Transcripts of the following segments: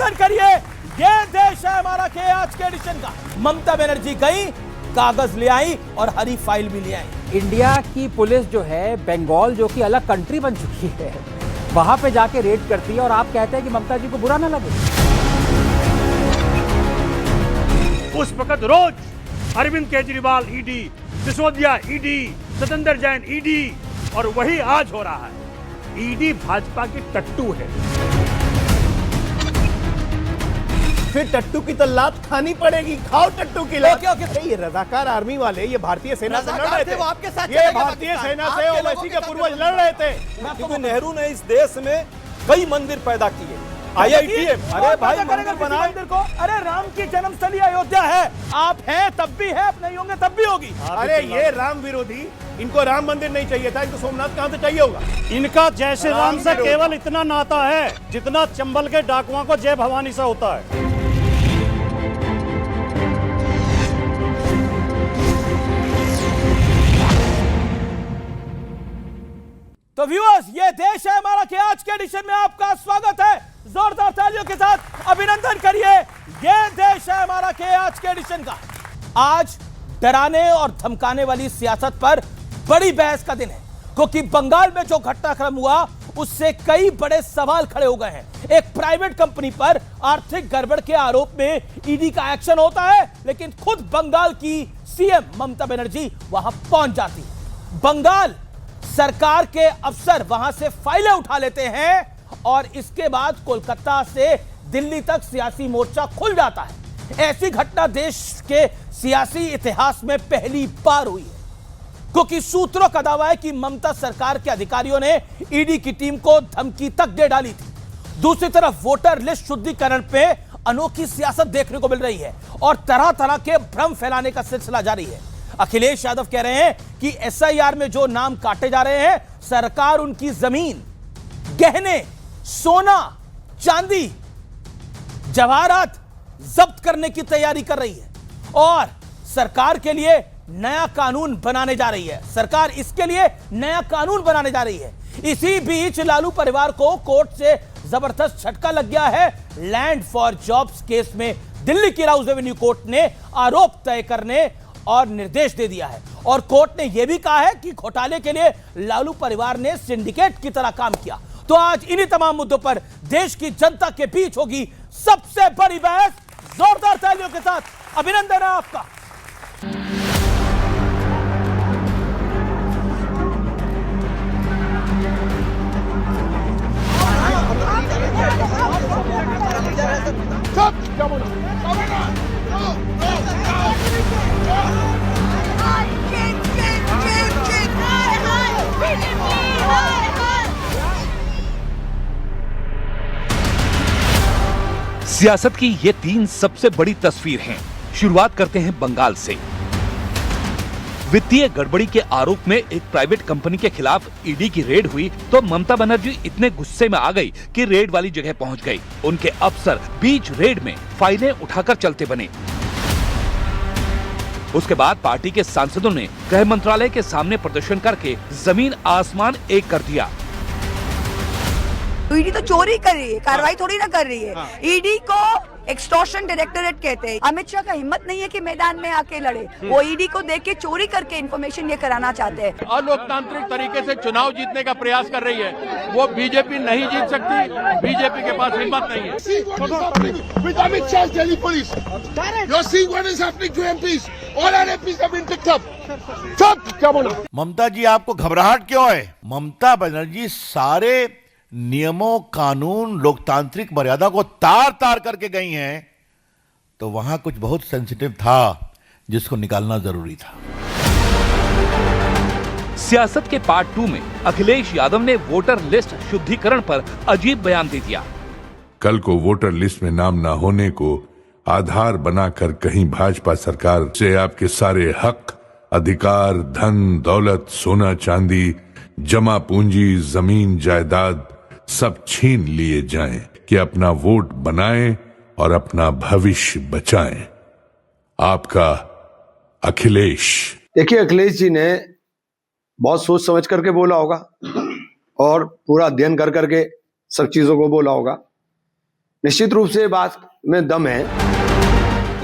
अभिनंदन करिए। ये देश है हमारा के आज के एडिशन का। ममता बनर्जी गई, कागज ले आई और हरी फाइल भी ले आई। इंडिया की पुलिस जो है बंगाल जो कि अलग कंट्री बन चुकी है, वहां पे जाके रेड करती है और आप कहते हैं कि ममता जी को बुरा ना लगे। उस वक्त रोज Arvind Kejriwal ED, Sisodia ED, Satyendra Jain ED, और वही आज हो रहा है। ईडी भाजपा की टट्टू है। फिर टट्टू की तो लात खानी पड़ेगी। खाओ टट्टू की लात। ये रजाकार आर्मी वाले, ये भारतीय सेना से लड़ रहे थे। वो आपके साथ ये भारतीय सेना से ओवैसी के पूर्वज लड़ रहे थे। क्योंकि नेहरू ने इस देश में कई मंदिर पैदा किए। IITM, अरे भाई मंदिर बनाए मंदिर को। अरे राम की जन्मस्थली अयोध्या है। आप हैं तब भी है, आप नहीं होंगे तब भी होगी। अरे ये राम विरोधी, इनको राम मंदिर नहीं चाहिए था, इनको सोमनाथ कहां से चाहिए होगा। इनका जय श्री राम से केवल इतना नाता है जितना चंबल के डाकुओं को जय भवानी से होता है। तो व्यूअर्स, ये देश है हमारा के आज के एडिशन में आपका स्वागत है। जोरदार तालियों के साथ अभिनंदन करिए। ये देश है हमारा के आज के एडिशन का। आज डराने और धमकाने वाली सियासत पर बड़ी बहस का दिन है, क्योंकि बंगाल में जो घटनाक्रम हुआ उससे कई बड़े सवाल खड़े हो गए हैं। एक प्राइवेट कंपनी पर आर्थिक गड़बड़ के आरोप में ईडी का एक्शन होता है, लेकिन खुद बंगाल की सीएम ममता बनर्जी वहां पहुंच जाती है। बंगाल सरकार के अफसर वहां से फाइलें उठा लेते हैं और इसके बाद कोलकाता से दिल्ली तक सियासी मोर्चा खुल जाता है। ऐसी घटना देश के सियासी इतिहास में पहली बार हुई है, क्योंकि सूत्रों का दावा है कि ममता सरकार के अधिकारियों ने ईडी की टीम को धमकी तक दे डाली थी। दूसरी तरफ वोटर लिस्ट शुद्धिकरण पे अनोखी सियासत देखने को मिल रही है और तरह तरह के भ्रम फैलाने का सिलसिला जारी है। अखिलेश यादव कह रहे हैं कि एसआईआर में जो नाम काटे जा रहे हैं, सरकार उनकी जमीन, गहने, सोना, चांदी, जवाहरात जब्त करने की तैयारी कर रही है और सरकार के लिए नया कानून बनाने जा रही है। सरकार इसके लिए नया कानून बनाने जा रही है। इसी बीच लालू परिवार को कोर्ट से जबरदस्त झटका लग गया है। लैंड फॉर जॉब्स केस में दिल्ली की राउज एवेन्यू कोर्ट ने आरोप तय करने और निर्देश दे दिया है और कोर्ट ने यह भी कहा है कि घोटाले के लिए लालू परिवार ने सिंडिकेट की तरह काम किया। तो आज इन्हीं तमाम मुद्दों पर देश की जनता के बीच होगी सबसे बड़ी बहस। जोरदार तालियों के साथ अभिनंदन है आपका। सियासत की ये 3 सबसे बड़ी तस्वीर हैं। शुरुआत करते हैं बंगाल से। वित्तीय गड़बड़ी के आरोप में एक प्राइवेट कंपनी के खिलाफ ईडी की रेड हुई तो ममता बनर्जी इतने गुस्से में आ गई कि रेड वाली जगह पहुंच गई। उनके अफसर बीच रेड में फाइलें उठाकर चलते बने। उसके बाद पार्टी के सांसदों ने गृह मंत्रालय के सामने प्रदर्शन करके जमीन आसमान एक कर दिया। ईडी तो चोरी कर रही है, कार्रवाई थोड़ी ना कर रही है। ईडी को एक्सटॉर्शन डायरेक्टोरेट कहते हैं। अमित शाह का हिम्मत नहीं है कि मैदान में आके लड़े। वो ईडी को देख के चोरी करके इन्फॉर्मेशन ये कराना चाहते हैं। अलोकतांत्रिक तरीके से चुनाव जीतने का प्रयास कर रही है। वो बीजेपी नहीं जीत सकती। बीजेपी के पास हिम्मत नहीं है। ममता जी, आपको घबराहट क्यों है? ममता बनर्जी सारे नियमों, कानून, लोकतांत्रिक मर्यादा को तार तार करके गई हैं, तो वहां कुछ बहुत सेंसिटिव था जिसको निकालना जरूरी था। सियासत के पार्ट 2 में अखिलेश यादव ने वोटर लिस्ट शुद्धिकरण पर अजीब बयान दे दिया। कल को वोटर लिस्ट में नाम न होने को आधार बनाकर कहीं भाजपा सरकार से आपके सारे हक, अधिकार, धन, दौलत, सोना चांदी, जमा पूंजी, जमीन, जायदाद सब छीन लिए जाएं कि अपना वोट बनाएं और अपना भविष्य बचाएं। आपका अखिलेश। देखिए, अखिलेश जी ने बहुत सोच समझ करके बोला होगा और पूरा अध्ययन कर करके सब चीजों को बोला होगा, निश्चित रूप से बात में दम है।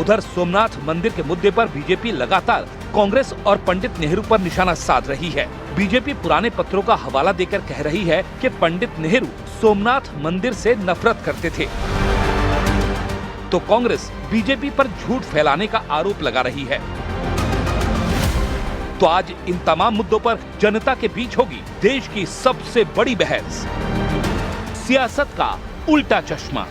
उधर सोमनाथ मंदिर के मुद्दे पर बीजेपी लगातार कांग्रेस और पंडित नेहरू पर निशाना साध रही है। बीजेपी पुराने पत्रों का हवाला देकर कह रही है कि पंडित नेहरू सोमनाथ मंदिर से नफरत करते थे, तो कांग्रेस बीजेपी पर झूठ फैलाने का आरोप लगा रही है। तो आज इन तमाम मुद्दों पर जनता के बीच होगी देश की सबसे बड़ी बहस, सियासत का उल्टा चश्मा।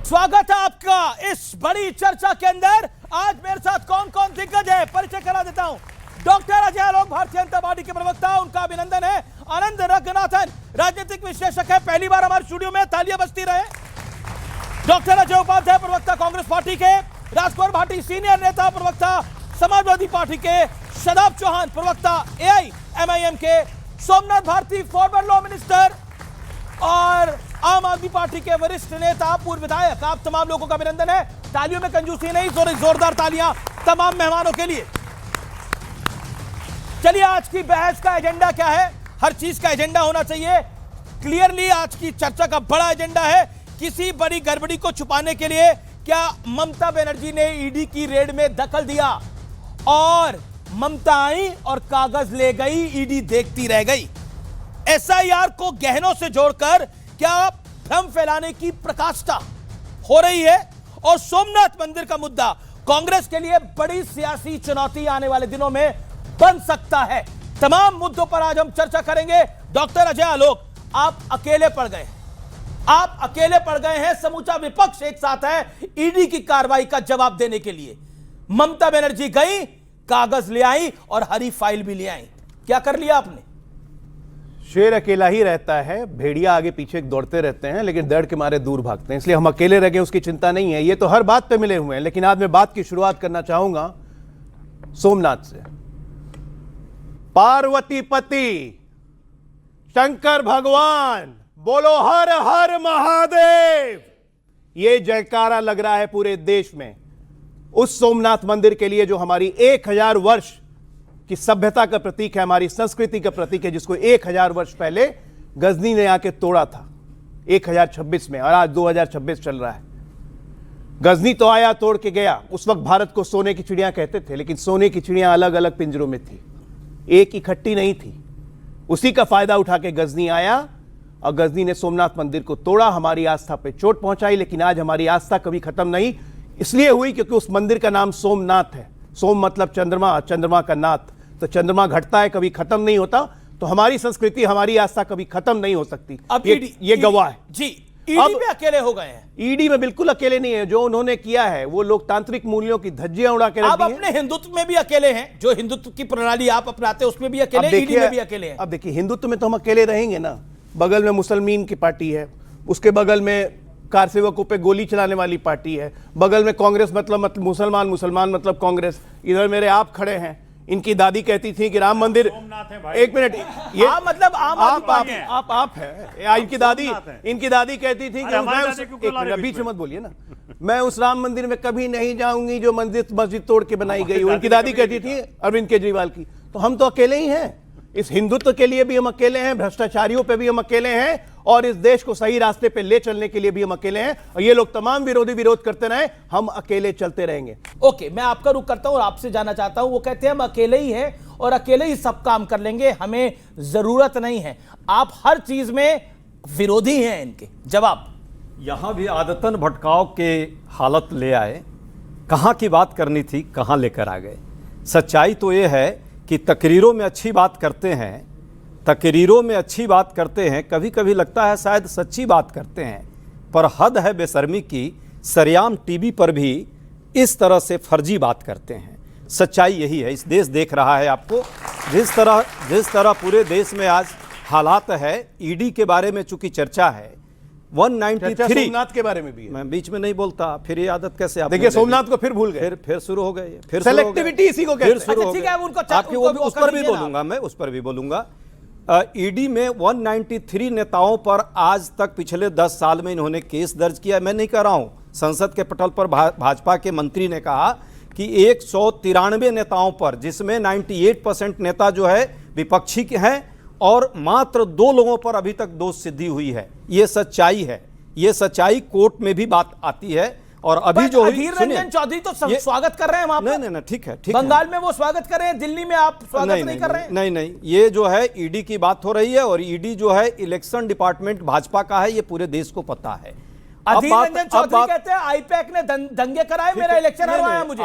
स्वागत है आपका इस बड़ी चर्चा के अंदर। आज मेरे साथ कौन कौन दिग्गज है, परिचय करा देता हूं। डॉक्टर अजय आलोक, भारतीय जनता पार्टी के प्रवक्ता, उनका अभिनंदन है। आनंद रंगनाथन, राजनीतिक विश्लेषक है, पहली बार हमारे स्टूडियो में, तालियां बजती रहे। डॉक्टर अजय उपाध्याय, प्रवक्ता कांग्रेस पार्टी के। राजकुमार भाटी, सीनियर नेता, प्रवक्ता समाजवादी पार्टी के। शदाब चौहान, प्रवक्ता AIMIM के। Somnath Bharti, former law minister और आम आदमी पार्टी के वरिष्ठ नेता, पूर्व विधायक। आप तमाम लोगों का अभिनंदन है। तालियों में कंजूसी नहीं, जोरदार तालियां तमाम मेहमानों के लिए। चलिए, आज की बहस का एजेंडा क्या है? हर चीज का एजेंडा होना चाहिए। क्लियरली आज की चर्चा का बड़ा एजेंडा है, किसी बड़ी गड़बड़ी को छुपाने के लिए क्या ममता बनर्जी ने ईडी की रेड में दखल दिया और ममता आई और कागज ले गई, ईडी देखती रह गई। SIR को गहनों से जोड़कर क्या भ्रम फैलाने की प्रकाष्ठा हो रही है? और सोमनाथ मंदिर का मुद्दा कांग्रेस के लिए बड़ी सियासी चुनौती आने वाले दिनों में बन सकता है। तमाम मुद्दों पर आज हम चर्चा करेंगे। डॉक्टर अजय आलोक, आप अकेले पड़ गए, आप अकेले पड़ गए हैं। समूचा विपक्ष एक साथ है ईडी की कार्रवाई का जवाब देने के लिए। ममता बनर्जी गई, कागज ले आई और हरी फाइल भी ले आई। क्या कर लिया आपने? शेर अकेला ही रहता है, भेड़िया आगे पीछे दौड़ते रहते हैं, लेकिन डर के मारे दूर भागते हैं। इसलिए हम अकेले रह गए, उसकी चिंता नहीं है। ये तो हर बात पे मिले हुए हैं, लेकिन आज मैं बात की शुरुआत करना चाहूंगा सोमनाथ से। पार्वती पति शंकर भगवान, बोलो हर हर महादेव। ये जयकारा लग रहा है पूरे देश में उस सोमनाथ मंदिर के लिए जो हमारी 1000 वर्ष की सभ्यता का प्रतीक है, हमारी संस्कृति का प्रतीक है, जिसको 1000 वर्ष पहले गजनी ने आके तोड़ा था 1026 में, और आज 2026 चल रहा है। गजनी तो आया, तोड़ के गया। उस वक्त भारत को सोने की चिड़िया कहते थे, लेकिन सोने की चिड़िया अलग अलग पिंजरों में थी, एक इकट्ठी नहीं थी। उसी का फायदा उठा के गजनी आया और गजनी ने सोमनाथ मंदिर को तोड़ा, हमारी आस्था पे चोट पहुंचाई। लेकिन आज हमारी आस्था कभी खत्म नहीं इसलिए हुई क्योंकि उस मंदिर का नाम सोमनाथ है। सोम मतलब चंद्रमा, चंद्रमा का नाथ, तो चंद्रमा घटता है, कभी खत्म नहीं होता। तो हमारी संस्कृति, हमारी आस्था कभी खत्म नहीं हो सकती। अब ये गवाह है जी। ईडी पे अकेले हो गए हैं। ईडी में बिल्कुल अकेले नहीं है। जो उन्होंने किया है वो लोकतांत्रिक मूल्यों की धज्जियां उड़ा के रख दी हैं। आप अपने हिंदुत्व में भी अकेले हैं, जो हिंदुत्व की प्रणाली आप अपनाते हैं उसमें भी अकेले हैं, ईडी में भी अकेले हैं। अब देखिए, हिंदुत्व में तो हम अकेले रहेंगे ना। बगल में मुसलमान की पार्टी है, उसके बगल में कार सेवकों पे गोली चलाने वाली पार्टी है, बगल में कांग्रेस मतलब मुसलमान, मुसलमान मतलब कांग्रेस। इधर मेरे आप खड़े हैं, इनकी दादी कहती थी कि राम मंदिर, एक मिनट, ये मतलब आप है। इनकी दादी कहती थी कि बीच में मत बोलिए ना, मैं उस राम मंदिर में कभी नहीं जाऊंगी जो मस्जिद तोड़ के बनाई गई हो। इनकी दादी कहती थी अरविंद केजरीवाल की। तो हम तो अकेले ही हैं। इस हिंदुत्व के लिए भी हम अकेले हैं, भ्रष्टाचारियों पे भी हम अकेले हैं, और इस देश को सही रास्ते पे ले चलने के लिए भी हम अकेले हैं। और ये लोग तमाम विरोधी विरोध करते रहे, हम अकेले चलते रहेंगे। ओके, मैं आपका रुख करता हूं और आपसे जानना चाहता हूं। वो कहते हैं हम अकेले ही हैं और अकेले ही सब काम कर लेंगे, हमें जरूरत नहीं है। आप हर चीज में विरोधी हैं इनके। जवाब, यहां भी आदतन भटकाव के हालत ले आए। कहां की बात करनी थी, कहां लेकर आ गए। सच्चाई तो यह है कि तकरीरों में अच्छी बात करते हैं, तकरीरों में अच्छी बात करते हैं, कभी कभी लगता है शायद सच्ची बात करते हैं, पर हद है बेशर्मी की। सरेआम टीवी पर भी इस तरह से फर्जी बात करते हैं। सच्चाई यही है। इस देश देख रहा है आपको, जिस तरह पूरे देश में आज हालात है। ईडी के बारे में चूंकि चर्चा है, 193 सोमनाथ के बारे में भी है। मैं बीच में नहीं बोलता, फिर ये आदत कैसे आप देखिए, सोमनाथ को फिर भूल गए, फिर शुरू हो गए, फिर सेलेक्टिविटी इसी को कहते हैं। फिर शुरू हो गए। उस पर भी बोलूंगा मैं, उस पर भी बोलूंगा। ईडी में 193 नेताओं पर आज तक पिछले 10 साल में इन्होंने केस दर्ज किया। मैं नहीं कह रहा हूं, संसद के पटल पर भाजपा के मंत्री ने कहा कि 193 नेताओं पर, जिसमें 98% नेता जो है विपक्षी के हैं, और मात्र 2 लोगों पर अभी तक दोष सिद्धि हुई है। ये सच्चाई है, ये सच्चाई कोर्ट में भी बात आती है। और अभी जो अधीर रंजन चौधरी तो स्वागत कर रहे हैं वहां पर। नहीं, ठीक है, बंगाल में वो स्वागत कर रहे हैं, दिल्ली में आप स्वागत नहीं कर रहे हैं। नहीं, ये जो है ईडी की बात हो रही है, और ईडी जो है इलेक्शन डिपार्टमेंट भाजपा का है, ये पूरे देश को पता है। अधीर रंजन चौधरी कहते हैं आईपैक ने दंगे कराए, मेरा इलेक्शन हरवाया मुझे।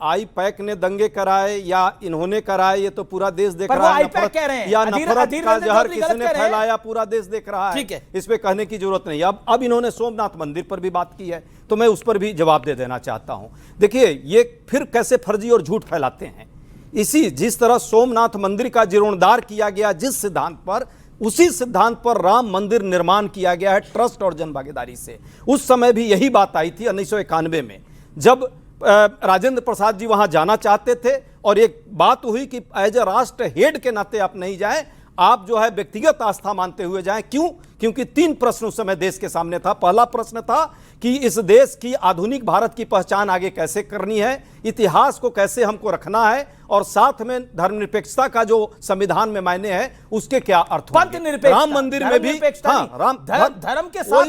आईपैक ने दंगे कराए या इन्होंने कराए, ये तो पूरा देश देख रहा है। नफरत कह रहे हैं या नफरत का जहर किसी ने फैलाया, पूरा देश देख रहा है। इस पे कहने की जरूरत नहीं। अब इन्होंने सोमनाथ मंदिर पर भी बात की है, तो मैं उस पर भी जवाब दे देना चाहता हूं। देखिए, ये फिर कैसे फर्जी और झूठ फैलाते हैं। जिस तरह सोमनाथ मंदिर का जीर्णोद्धार किया गया जिस सिद्धांत पर, उसी सिद्धांत पर राम मंदिर निर्माण किया गया है ट्रस्ट और जनभागीदारी से। उस समय भी यही बात आई थी 1991 में, जब राजेंद्र प्रसाद जी वहां जाना चाहते थे, और एक बात हुई कि एज ए राष्ट्र हेड के नाते आप नहीं जाएं, आप जो है व्यक्तिगत आस्था मानते हुए जाएं। क्यों? क्योंकि 3 प्रश्न उस समय देश के सामने था। पहला प्रश्न था कि इस देश की आधुनिक भारत की पहचान आगे कैसे करनी है, इतिहास को कैसे हमको रखना है, और साथ में धर्मनिरपेक्षता का जो संविधान में मायने है उसके क्या अर्थ होंगे। राम मंदिर में भी धर्म के साथ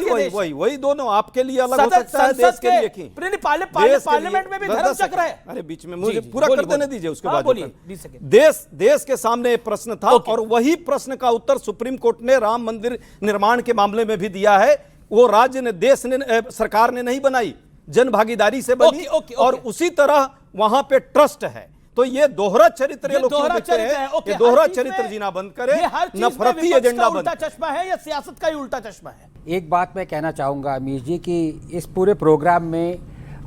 वही दोनों आपके लिए अलग हो सकता है, देश के लिए पार्लियामेंट में भी धर्म चक्र है। अरे बीच में मुझे पूरा कर देने दीजिए, उसके बाद देश के सामने प्रश्न था, और वही प्रश्न का उत्तर सुप्रीम कोर्ट ने राम मंदिर निर्माण के मामले में भी दिया है। वो राज्य ने, देश ने, सरकार ने नहीं बनाई, जन भागीदारी से बनी। और उसी तरह वहां पे ट्रस्ट है। तो ये दोहरा चरित्र लोग ये दोहरा चरित्र जीना बंद करे, नफरती एजेंडा बंद। उल्टा चश्मा है या सियासत का ही उल्टा चश्मा है? एक बात मैं कहना चाहूंगा अमीर जी कि इस पूरे प्रोग्राम में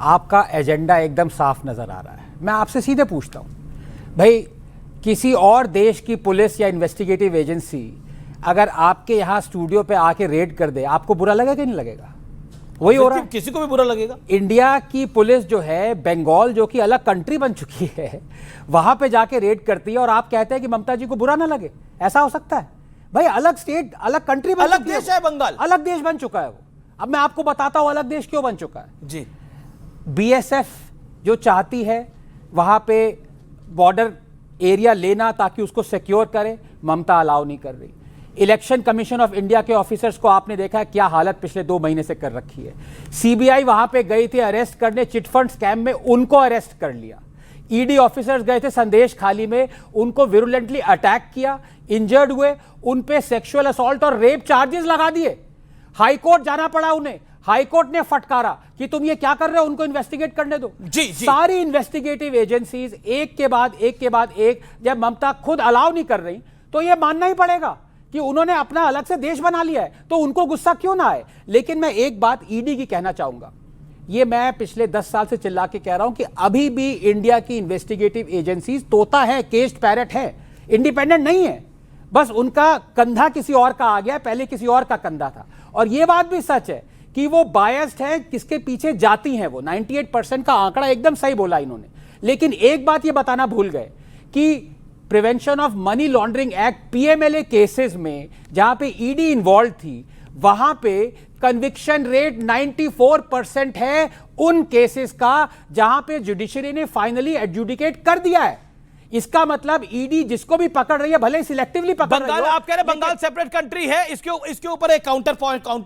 आपका एजेंडा एकदम साफ नजर आ रहा है। मैं आपसे सीधे पूछता हूं, भाई किसी और देश की पुलिस या इन्वेस्टिगेटिव एजेंसी अगर आपके यहाँ स्टूडियो पे आके रेड कर दे, आपको बुरा लगेगा कि नहीं लगेगा? वही हो रहा है, किसी को भी बुरा लगेगा। इंडिया की पुलिस जो है, बंगाल जो कि अलग कंट्री बन चुकी है, वहां पे जाके रेड करती है, और आप कहते हैं कि ममता जी को बुरा ना लगे। ऐसा हो सकता है? भाई अलग स्टेट, अलग कंट्री, अलग देश है बंगाल, अलग देश बन चुका है वो। अब मैं आपको बताता हूं अलग देश क्यों बन चुका है जी। बीएसएफ जो चाहती है वहां पे बॉर्डर एरिया लेना ताकि उसको सिक्योर करे, ममता अलाउ नहीं कर रही। इलेक्शन कमीशन ऑफ इंडिया के ऑफिसर्स को आपने देखा है क्या हालत पिछले 2 महीने से कर रखी है। सीबीआई वहां पे गई थी अरेस्ट करने, चिटफंड स्कैम में उनको अरेस्ट कर लिया। ईडी ऑफिसर्स गए थे संदेश खाली में, उनको विरुलेंटली अटैक किया, इंजर्ड हुए, उन पे सेक्सुअल असॉल्ट और रेप चार्जेस लगा दिए। हाईकोर्ट जाना पड़ा उन्हें, हाईकोर्ट ने फटकारा कि तुम ये क्या कर रहे हो, उनको इन्वेस्टिगेट करने दो। जी। सारी इन्वेस्टिगेटिव एजेंसीज एक के बाद एक, जब ममता खुद अलाउ नहीं कर रही तो ये मानना ही पड़ेगा कि उन्होंने अपना अलग से देश बना लिया है, तो उनको गुस्सा क्यों ना आए। लेकिन मैं एक बात ईडी की कहना चाहूंगा, ये मैं पिछले 10 साल से चिल्ला के कह रहा हूं कि अभी भी इंडिया की इन्वेस्टिगेटिव एजेंसीज तोता है, केस्ड पैरट है, इंडिपेंडेंट नहीं है। बस उनका कंधा किसी और का आ गया, पहले किसी और का कंधा था। और यह बात भी सच है कि वो बायस्ड है, किसके पीछे जाती हैं वो। 98% का आंकड़ा एकदम सही बोला इन्होंने। लेकिन एक बात ये बताना भूल गए कि prevention of money laundering act PMLA cases में जहां पे ईडी इन्वॉल्व थी, वहां पे कन्विक्शन रेट 94% है उन केसेस का जहां पे जुडिशरी ने फाइनली एडजुडिकेट कर दिया है। इसका मतलब ईडी जिसको भी पकड़ रही है, भले ही सिलेक्टिवली पकड़ रही है। बंगाल, आप कह रहे हैं बंगाल सेपरेट कंट्री है, इसके ऊपर एक काउंटर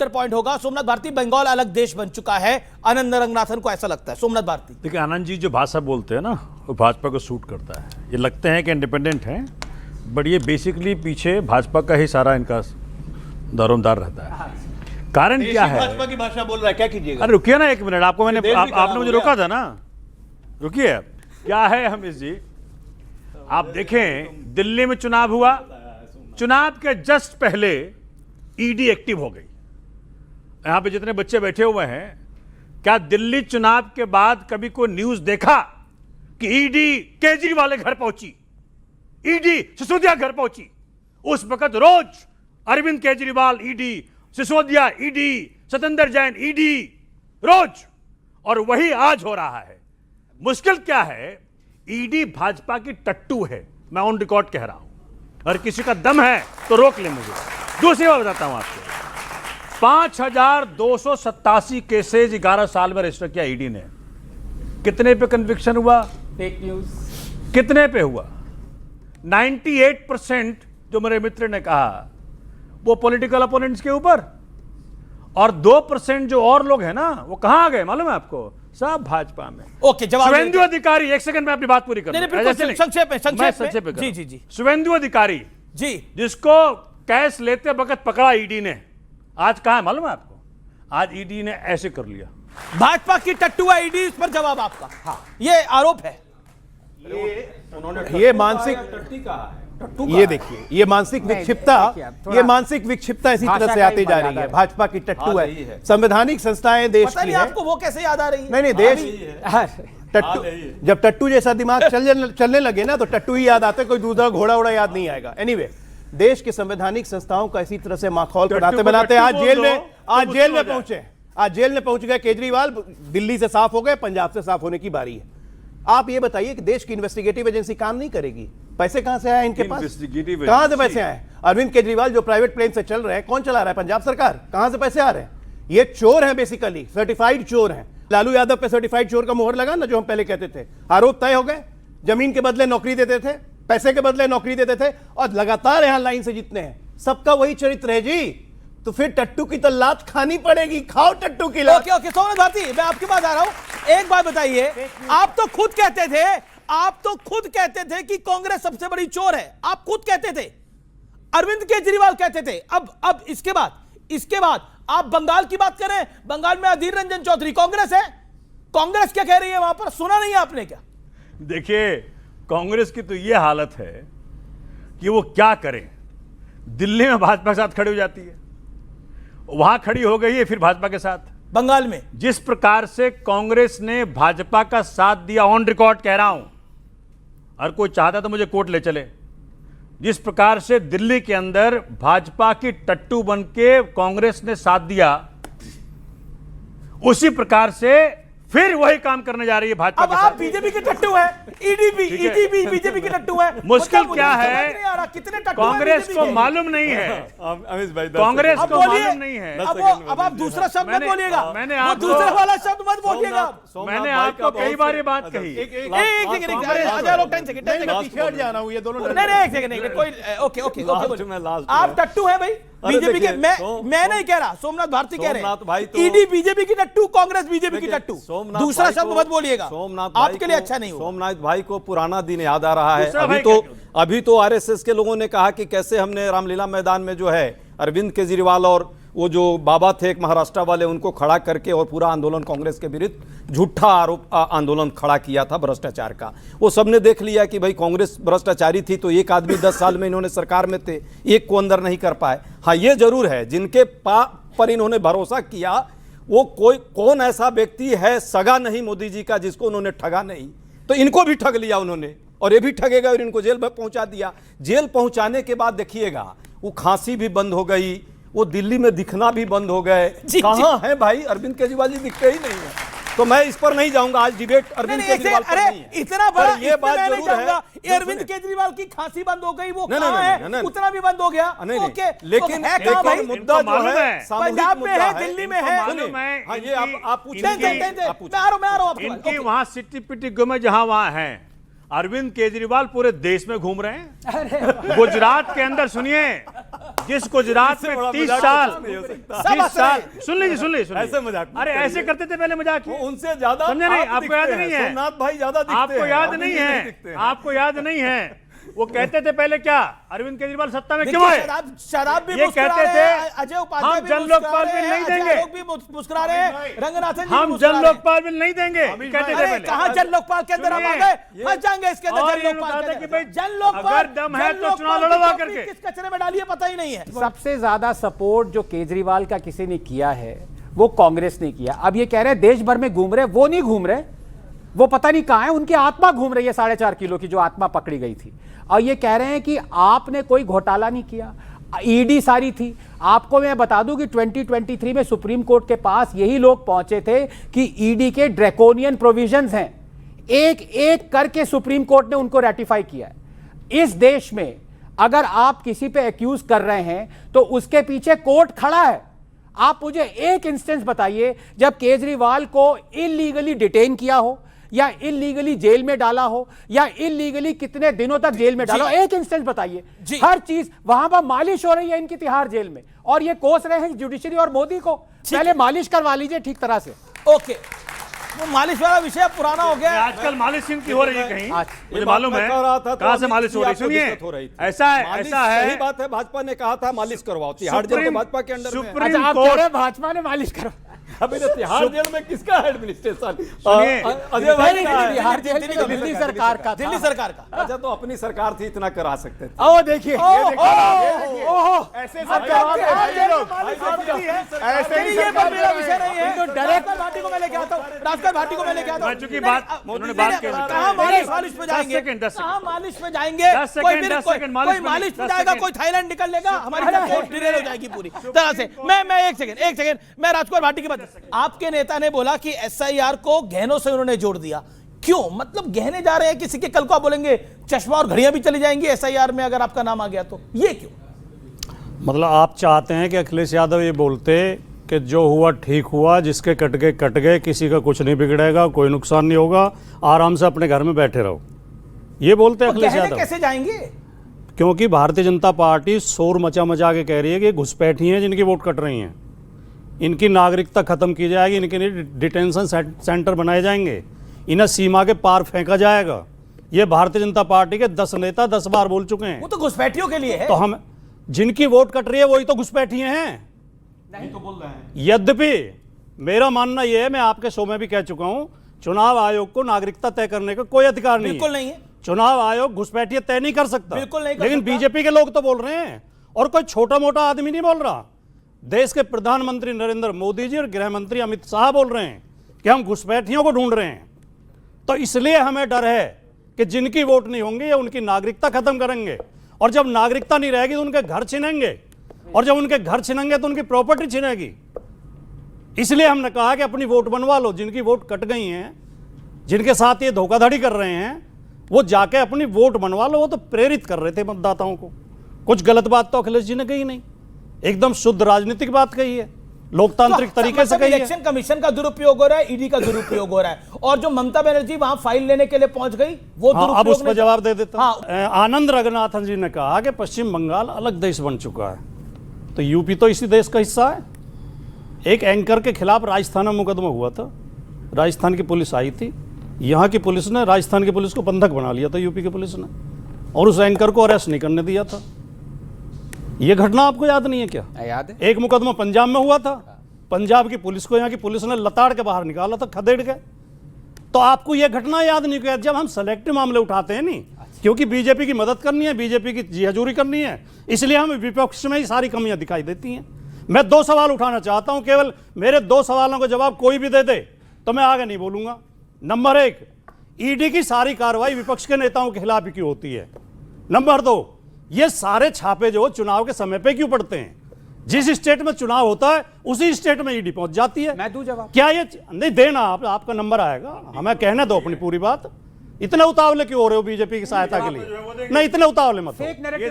पॉइंट होगा। सोमनाथ भारती, बंगाल अलग देश बन चुका है, आनंद रंगनाथन को ऐसा लगता है? सोमनाथ भारती, देखिए आनंद जी जो भाषा बोलते हैं ना, वो भाजपा को सूट करता है। ये लगते हैं कि इंडिपेंडेंट हैं, बट ये बेसिकली पीछे भाजपा का ही सारा इनका दारोमदार रहता है। कारण क्या है? भाजपा की भाषा बोल रहा है, क्या कीजिएगा? अरे रुकिए ना एक मिनट, आपको मैंने आपने मुझे रोका था ना, रुकिए। क्या है हमीश जी, आप देखें दिल्ली में चुनाव हुआ, चुनाव के जस्ट पहले ईडी एक्टिव हो गई। यहां पे जितने बच्चे बैठे हुए हैं, क्या दिल्ली चुनाव के बाद कभी कोई न्यूज देखा कि ईडी केजरीवाल के घर पहुंची, ईडी सिसोदिया घर पहुंची? उस वक्त रोज Arvind Kejriwal ED, Sisodia ED, Satyendra Jain ED, रोज। और वही आज हो रहा है। मुश्किल क्या है, ईडी भाजपा की टट्टू है, मैं ऑन रिकॉर्ड कह रहा हूं। और किसी का दम है तो रोक ले मुझे। दूसरी बात बताता हूं आपको, 5287 केसेज 11 साल में रजिस्टर किया ईडी ने। कितने पे कन्विक्शन हुआ? फेक न्यूज कितने पे हुआ? 98% जो मेरे मित्र ने कहा वो पॉलिटिकल अपोनेंट्स के ऊपर, और 2% जो और लोग हैं ना वो कहां आ गए मालूम है आपको? सब भाजपा में। ओके, जवाब शुभेंदु अधिकारी, एक सेकंड में अपनी बात पूरी कर संक्षेप में जी जी जी। शुभेंदु अधिकारी जी, जिसको कैश लेते वक्त पकड़ा ईडी ने, आज कहां है मालूम है आपको? आज ईडी ने ऐसे कर लिया। भाजपा की टट्टू ईडी, इस पर जवाब आपका। हाँ, ये आरोप है। ये मानसिक, ये देखिए, ये मानसिक विक्षिप्तता इसी तरह से आती जा रही है। भाजपा की टट्टू है। संवैधानिक संस्थाएं देश की है। आपको वो कैसे याद आ रही है? नहीं, देश टट्टू, जब टट्टू जैसा दिमाग चलने लगे ना तो टट्टू ही याद आते, कोई दूसरा घोड़ा उड़ा याद नहीं आएगा। एनीवे, देश के संवैधानिक संस्थाओं का इसी तरह से माहौल बनाते आज जेल में पहुंच गए केजरीवाल। दिल्ली से साफ हो गए, पंजाब से साफ होने की बारी है। आप ये बताइए कि देश की इन्वेस्टिगेटिव एजेंसी काम नहीं करेगी? पैसे कहां से आए इनके पास? कहां से पैसे आए? अरविंद केजरीवाल जो प्राइवेट प्लेन से चल रहे हैं, कौन चला रहा है? पंजाब सरकार। कहां से पैसे आ रहे हैं? ये चोर हैं, बेसिकली सर्टिफाइड चोर हैं। लालू यादव पे सर्टिफाइड चोर का मोहर लगा ना, जो हम पहले कहते थे। आरोप तय हो गए। जमीन के बदले नौकरी देते थे, पैसे के बदले नौकरी देते थे, और लगातार यहां लाइन से जीतने हैं। सबका वही चरित्र है जी। तो फिर टट्टू की तो लात खानी पड़ेगी। खाओ टट्टू की लात। ओके, सोमनाथ भारती, मैं आपके पास आ रहा हूं। एक बात बताइए, आप तो खुद कहते थे कि कांग्रेस सबसे बड़ी चोर है। आप खुद कहते थे, अरविंद केजरीवाल कहते थे। अब इसके बाद आप बंगाल की बात करें। बंगाल में अधीर रंजन चौधरी कांग्रेस है। कांग्रेस क्या कह रही है वहां पर? सुना नहीं आपने क्या? देखिए, कांग्रेस की तो यह हालत है कि वो क्या करें। दिल्ली में भाजपा के साथ खड़ी हो जाती है, वहां खड़ी हो गई है फिर भाजपा के साथ। बंगाल में जिस प्रकार से कांग्रेस ने भाजपा का साथ दिया, ऑन रिकॉर्ड कह रहा हूं, और कोई चाहता तो मुझे कोर्ट ले चले, जिस प्रकार से दिल्ली के अंदर भाजपा की टट्टू बन के कांग्रेस ने साथ दिया, उसी प्रकार से फिर वही काम करने जा रही है भाजपा के साथ। आप बीजेपी के टट्टू है, ईडी बीजेपी के टट्टू है। मुश्किल क्या है, कितने टट्टू कांग्रेस को मालूम नहीं है। अमित भाई, कांग्रेस को मालूम नहीं है। अब आप दूसरा शब्द मत बोलिएगा। मैंने आप दूसरा वाला शब्द मत बोलिएगा। मैंने आपको कई बार ये बात कही। एक सेकंड, आप टट्टू है भाई बीजेपी के। मैं नहीं कह रहा, सोमनाथ भारती कह रहे हैं। ईडी बीजेपी की टट्टू, कांग्रेस बीजेपी की टट्टू। दूसरा शब्द मत बोलिएगा, आपके लिए अच्छा नहीं होगा। सोमनाथ भाई को पुराना दिन याद आ रहा है। अभी तो आरएसएस के लोगों ने कहा कि कैसे हमने रामलीला मैदान में जो है अरविंद केजरीवाल और वो जो बाबा थे एक महाराष्ट्र वाले, उनको खड़ा करके और पूरा आंदोलन कांग्रेस के विरुद्ध झूठा आंदोलन खड़ा किया था भ्रष्टाचार का। वो सबने देख लिया कि भाई कांग्रेस भ्रष्टाचारी थी, तो एक आदमी 10 साल में इन्होंने सरकार में थे, एक को अंदर नहीं कर पाए। हाँ, ये जरूर है, जिनके पर इन्होंने भरोसा किया वो कौन ऐसा व्यक्ति है सगा नहीं मोदी जी का जिसको उन्होंने ठगा नहीं। तो इनको भी ठग लिया उन्होंने, और ये भी ठगेगा, और इनको जेल में पहुंचा दिया। जेल पहुंचाने के बाद देखिएगा, वो खांसी भी बंद हो गई, वो दिल्ली में दिखना भी बंद हो गए। कहां है भाई अरविंद केजरीवाल जी? दिखते ही नहीं है। तो मैं इस पर नहीं जाऊंगा, आज डिबेट अरविंद केजरीवाल पर नहीं है। इतना बड़ा ये बात जरूर है, अरविंद केजरीवाल की खांसी बंद हो गई, वो कहां है? उतना भी बंद हो गया। ओके, लेकिन मुद्दा जो है पंजाब में है, दिल्ली में है। ये आप पूछिए। इनकी वहां सिटी पिटी गुमे जहां वहां है, अरविंद केजरीवाल पूरे देश में घूम रहे हैं। गुजरात के अंदर सुनिए, जिस गुजरात में 30 साल सुन लीजिए ऐसे मजाक, अरे ऐसे करते थे पहले मजाक, उनसे ज्यादा समझे नहीं? आपको याद नहीं है? सोमनाथ भाई ज्यादा दिखते हैं। आपको याद नहीं है? आपको याद नहीं है? वो कहते थे पहले क्या, अरविंद केजरीवाल सत्ता में क्यों आए? शराब भी ये कहते थे अजय उपाध्याय हम जन लोकपाल बिल नहीं देंगे, मुस्कुरा रहे हैं, रंगनाथन जी हम जन लोकपाल बिल नहीं देंगे, कहते थे पहले। कहां जन लोकपाल के अंदर हम आ गए? फंस जाएंगे इसके अंदर। जन लोकपाल अगर दम है तो चुनाव लड़वा करके किस कचरे में डालिए पता ही नहीं है। सबसे ज्यादा सपोर्ट जो केजरीवाल का किसी ने किया है वो कांग्रेस ने किया। अब ये कह रहे हैं देश भर में घूम रहे, वो नहीं घूम रहे, वो पता नहीं कहां है, उनकी आत्मा घूम रही है 4.5 किलो की, जो आत्मा पकड़ी गई थी। और ये कह रहे हैं कि आपने कोई घोटाला नहीं किया, ईडी सारी थी। आपको मैं बता दूं कि 2023 में सुप्रीम कोर्ट के पास यही लोग पहुंचे थे कि ईडी के ड्रैकोनियन प्रोविजंस हैं, एक एक करके सुप्रीम कोर्ट ने उनको रेटिफाई किया है। इस देश में अगर आप किसी पे एक्यूज कर रहे हैं तो उसके पीछे कोर्ट खड़ा है। आप मुझे एक इंस्टेंस बताइए जब केजरीवाल को इलीगली डिटेन किया हो, या इलीगली जेल में डाला हो या इलीगली कितने दिनों तक जेल में डाला हो, एक इंस्टेंस बताइए। हर चीज वहां पर मालिश हो रही है इनकी तिहाड़ जेल में, और ये कोस रहे हैं जुडिशरी और मोदी को। पहले मालिश करवा लीजिए ठीक तरह से। ओके, वो मालिश वाला विषय पुराना हो गया। आजकल मालिश इनकी हो रही है कहीं, मुझे मालूम है कहाँ कहां से मालिश हो रही है। सुनिए, ऐसा है सही बात है, भाजपा ने कहा था मालिश करवाओ, तिहाड़ जेल तो भाजपा के अंडर में है। सुप्रीम आप कह कोर्ट रहे हैं भाजपा ने मालिश करो। अभी तो तिहाड़ जेल में किसका एडमिनिस्ट्रेशन? सुनिए, अजय भाई तिहाड़ जेल में दिल्ली सरकार का, दिल्ली सरकार का। अच्छा, तो अपनी सरकार थी, इतना करा सकते थे। ओ देखिए, ऐसे सब जवाब देते हैं लोग। ऐसे ही सरकार मेरा विषय नहीं है। तो डायरेक्ट भाटी को मैं लेके आता हूँ, राजकर भाटी को मैं लेके आता हूँ। मैं चूंकि बात उन्होंने बात की, कहाँ मालिश पे जाएंगे, कहाँ मालिश पे जाएंगे, कोई मालिश पे जाएगा, कोई थाईलैंड निकल लेगा, हमारी डिटेल हो जाएगी पूरी तरह से। मैं एक सेकंड मैं राजकुमार भाटी की बात। आपके नेता ने बोला कि एसआईआर को गहनों से उन्होंने जोड़ दिया, क्यों? मतलब गहने जा रहे हैं किसी के, कल को आप बोलेंगे चश्मा और घड़ियां भी चली जाएंगी एसआईआर में अगर आपका नाम आ गया तो, ये क्यों? मतलब आप चाहते हैं कि अखिलेश यादव ये बोलते कि जो हुआ ठीक हुआ, जिसके कट गए, किसी का कुछ नहीं बिगड़ेगा, कोई नुकसान नहीं होगा, आराम से अपने घर में बैठे रहो, ये बोलते हैं अखिलेश यादव। कैसे जाएंगे? क्योंकि भारतीय जनता पार्टी शोर मचा के कह रही है कि घुसपैठी हैं जिनकी वोट कट रही हैं, इनकी नागरिकता खत्म की जाएगी, इनके लिए डिटेंशन सेंटर बनाए जाएंगे, इन्हें सीमा के पार फेंका जाएगा। ये भारतीय जनता पार्टी के 10 नेता 10 बार बोल चुके हैं। वो तो घुसपैठियों के लिए है। तो हम जिनकी वोट कट रही है वही तो घुसपैठी हैं, नहीं तो बोल रहे हैं। यद्यपि मेरा मानना यह है, मैं आपके शो में भी कह चुका हूं, चुनाव आयोग को नागरिकता तय करने का कोई अधिकार नहीं है। बिल्कुल नहीं है। चुनाव आयोग घुसपैठियत तय नहीं कर सकता, बिल्कुल नहीं कर लेकिन सकता। बीजेपी के लोग तो बोल रहे हैं, और कोई छोटा मोटा आदमी नहीं बोल रहा। देश के प्रधानमंत्री नरेंद्र मोदी जी और गृह मंत्री अमित शाह बोल रहे हैं कि हम घुसपैठियों को ढूंढ रहे हैं। तो इसलिए हमें डर है कि जिनकी वोट नहीं होंगे या उनकी नागरिकता खत्म करेंगे, और जब नागरिकता नहीं रहेगी तो उनके घर छिनेंगे, और जब उनके घर छिनेंगे तो उनकी प्रॉपर्टी छिनेगी। इसलिए हमने कहा कि अपनी वोट बनवा लो, जिनकी वोट कट गई हैं, जिनके साथ ये धोखाधड़ी कर रहे हैं, वो जाके अपनी वोट बनवा लो। वो तो प्रेरित कर रहे थे मतदाताओं को, कुछ गलत बात तो अखिलेश जी ने कही नहीं, एकदम शुद्ध राजनीतिक बात कही है, लोकतांत्रिक तरीके से कही है। इलेक्शन कमीशन का दुरुपयोग हो रहा है, ईडी का दुरुपयोग हो रहा है, और जो ममता बनर्जी वहां फाइल लेने के लिए पहुंच गई वो दुरुपयोग। अब उस पर जवाब दे देता हूं। आनंद रंगनाथन जी ने कहा कि पश्चिम बंगाल अलग देश बन चुका है, तो यूपी तो इसी देश का हिस्सा है। एक एंकर के खिलाफ राजस्थान में मुकदमा हुआ था, राजस्थान की पुलिस आई थी, यहाँ की पुलिस ने राजस्थान की पुलिस को बंधक बना लिया था यूपी की पुलिस ने, और उस एंकर को अरेस्ट नहीं करने दिया था। यह घटना आपको याद नहीं है क्या? याद है। एक मुकदमा पंजाब में हुआ था, पंजाब की पुलिस को यहाँ की पुलिस ने लताड़ के बाहर निकाला था, खदेड़ के। तो आपको यह घटना याद नहीं किया? जब हम सेलेक्टिव मामले उठाते हैं नहीं, क्योंकि बीजेपी की मदद करनी है, बीजेपी की जी हजूरी करनी है, इसलिए हमें विपक्ष में ही सारी कमियां दिखाई देती हैं। मैं 2 सवाल उठाना चाहता हूं, केवल मेरे 2 सवालों का जवाब कोई भी दे दे तो मैं आगे नहीं बोलूंगा। नंबर 1, ईडी की सारी कार्रवाई विपक्ष के नेताओं के खिलाफ ही क्यों होती है? नंबर 2, ये सारे छापे जो चुनाव के समय पे क्यों पड़ते हैं? जिस स्टेट में चुनाव होता है उसी स्टेट में ईडी पहुंच जाती है। मैं दूं जवाब? क्या ये नहीं देना? आपका नंबर आएगा, हमें कहने दो अपनी पूरी बात। इतने उतावले क्यों हो रहे हो बीजेपी की सहायता के लिए? नहीं, इतने उतावले मत हो,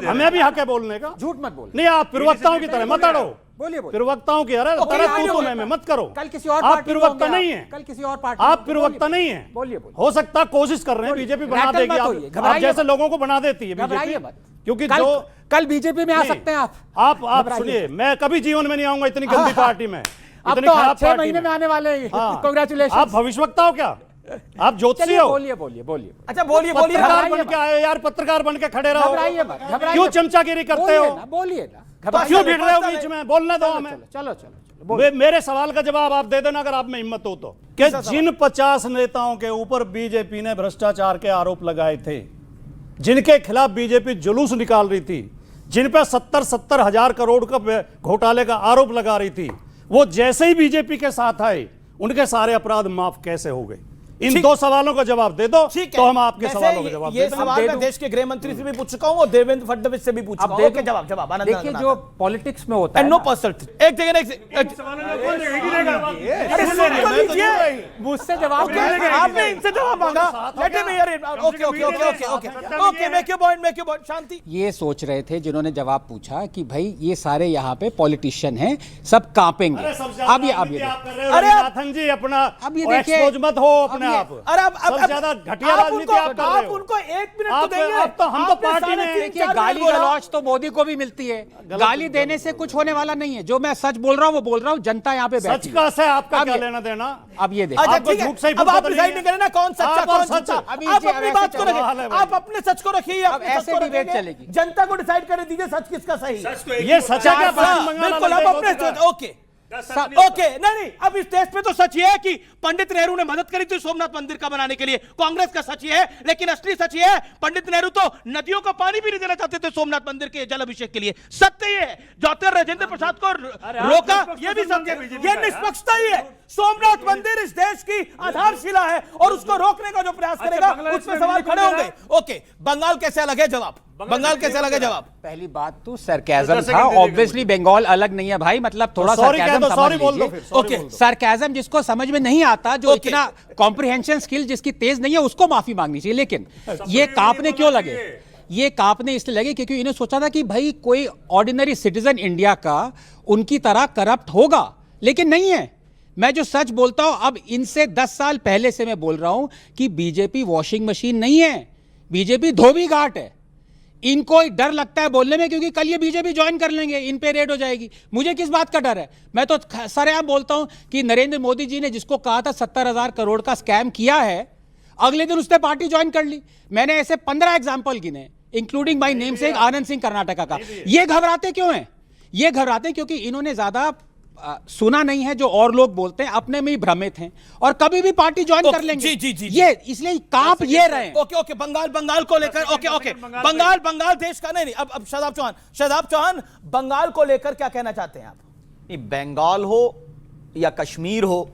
हमें भी हक है बोलने का। झूठ मत बोल। नहीं, आप प्रवक्ताओं की तरह मत अड़ो, बोलिए। प्रवक्ताओं की तरह में मत करो। कल किसी और आप प्रवक्ता नहीं है, कल किसी और पार्टी, आप प्रवक्ता नहीं है। बोलिए। हो सकता है कोशिश कर रहे हैं, बीजेपी बना देगी, आप जैसे लोगों को बना देती है बीजेपी, क्योंकि जो कल बीजेपी में आ सकते हैं आप सुनिए, मैं कभी जीवन में नहीं आऊंगा इतनी गंदी पार्टी में, अब तो 6 महीने में आने वाले हैं। कांग्रेचुलेशन। आप भविष्यवक्ता हो क्या? आप ज्योतिषी हो? बोलिए। अच्छा बोलिए। पत्रकार बन के आए यार, पत्रकार बन के खड़े रहो, क्यों चमचागिरी करते हो? बोलिए ना, क्यों भिड़ रहे हो बीच में? बोलने दो हमें। चलो। मेरे सवाल का जवाब आप दे देना अगर आप में हिम्मत हो तो। कि जिन 50 नेताओं के ऊपर बीजेपी ने भ्रष्टाचार के आरोप लगाए थे, जिनके खिलाफ बीजेपी जुलूस निकाल रही थी, जिन पर 70 हजार करोड़ का घोटाले का आरोप लगा रही थी, वो जैसे ही बीजेपी के साथ आए उनके सारे अपराध माफ कैसे हो गए? इन 2 सवालों का जवाब दे दो तो हम आपके सवालों का जवाब ये सवाल मैं देश के गृह मंत्री से भी पूछ चुका हूं और देवेंद्र फडणवीस से भी पूछ चुका हूं। जवाब देखिए, जो पॉलिटिक्स में होता है, नो पर्सनल। एक सेकंड, मुझसे जवाब आपने इनसे जवाब मांगा। Okay, make your point. शांति। ये सोच रहे थे जिन्होंने जवाब पूछा कि भाई ये सारे यहाँ पे पॉलिटिशियन हैं, सब कांपेंगे। अब ये नाथन जी अपना अब ये देखिए, मत हो, अपने हैं आप। अरे अब सबसे ज्यादा घटिया राजनीति आप कर रहे हो। उनको 1 मिनट तो आप- देंगे। आप तो हम तो आपने पार्टी साढ़े में- तीन, देखिए, चार मिनट गाली बोला। गलौज तो मोदी को भी मिलती है, गाली देने से कुछ होने वाला नहीं है। जो मैं सच बोल रहा हूँ वो बोल रहा हूँ, जनता यहाँ पे सच बैठी का से आपका अब क्या ये- लेना देना? अब ये देखिए, अच्छा आपको ठीक है, झूठ से ही अब आप फुर्सत डिसाइड नहीं नहीं करें ना कौन सच्चा आप और कौन सच। झूठा। अभी आप जी, अपनी अब बात ऐसे को चल रहा है रखिए, भाई। आप अपने सच को रखिए, अब अपने सच ऐसे को डिबेट रखेंगे। चलेगी। जनता को डिसाइड कर दीजिए सच किसका सही है। ये सच है क्या? पश्चिम बंगाल बिल्कुल, अलग आप देश अपने हो चुका है। ओके ओके, नहीं, अब इस देश में तो सच ये है कि पंडित नेहरू ने मदद करी थी सोमनाथ मंदिर का बनाने के लिए, कांग्रेस का सच ये है। लेकिन असली सच ये है, पंडित नेहरू तो नदियों को पानी भी नहीं देना चाहते थे सोमनाथ मंदिर के जल अभिषेक के लिए। सत्य ये है। ज्योतिर्मय राजेंद्र प्रसाद को रोका, ये भी सत्य है। ये निष्पक्षता ही है। सोमनाथ मंदिर इस देश की आधारशिला है और उसको रोकने का जो प्रयास करेगा उसमें सवाल खड़े होंगे। ओके, बंगाल कैसे अलग है? जवाब बंगाल कैसे अलग है? जवाब पहली बात तो सरकाज़म था। ऑब्वियसली बंगाल अलग नहीं है भाई, मतलब थोड़ा सरकाज़म सॉरी बोल दो फिर। ओके, सरकाज़म जिसको समझ में नहीं आता, जो इतना कॉम्प्रिहेंशन स्किल जिसकी तेज नहीं है, उसको माफी मांगनी चाहिए। लेकिन ये कांपने क्यों लगे? ये कांपने इसलिए लगे क्योंकि इन्हें सोचा था कि भाई कोई ऑर्डिनरी सिटीजन इंडिया का उनकी तरह करप्ट होगा, लेकिन नहीं है। मैं जो सच बोलता हूं, अब इनसे 10 साल पहले से मैं बोल रहा हूं कि बीजेपी वॉशिंग मशीन नहीं है, बीजेपी धोबी घाट है। इनको डर लगता है बोलने में, क्योंकि कल ये बीजेपी ज्वाइन कर लेंगे, इन पे रेड हो जाएगी। मुझे किस बात का डर है? मैं तो सरेआम बोलता हूं कि नरेंद्र मोदी जी ने जिसको कहा था 70,000 करोड़ का स्कैम किया है, अगले दिन उसने पार्टी ज्वाइन कर ली। मैंने ऐसे 15 एग्जाम्पल गिने, इंक्लूडिंग माई नेम से आनंद सिंह कर्नाटका का। ये घबराते क्यों हैं? ये घबराते क्योंकि इन्होंने ज्यादा सुना नहीं है जो और लोग बोलते हैं, अपने में ही भ्रमित हैं और कभी भी पार्टी ज्वाइन कर लेंगे। जी। ये इसलिए कांप ये रहे। ओके, बंगाल को लेकर ओके, बंगाल देश का नहीं। अब शादाब चौहान बंगाल को लेकर क्या कहना चाहते हैं आप? नहीं, बंगाल हो या कश्मीर हो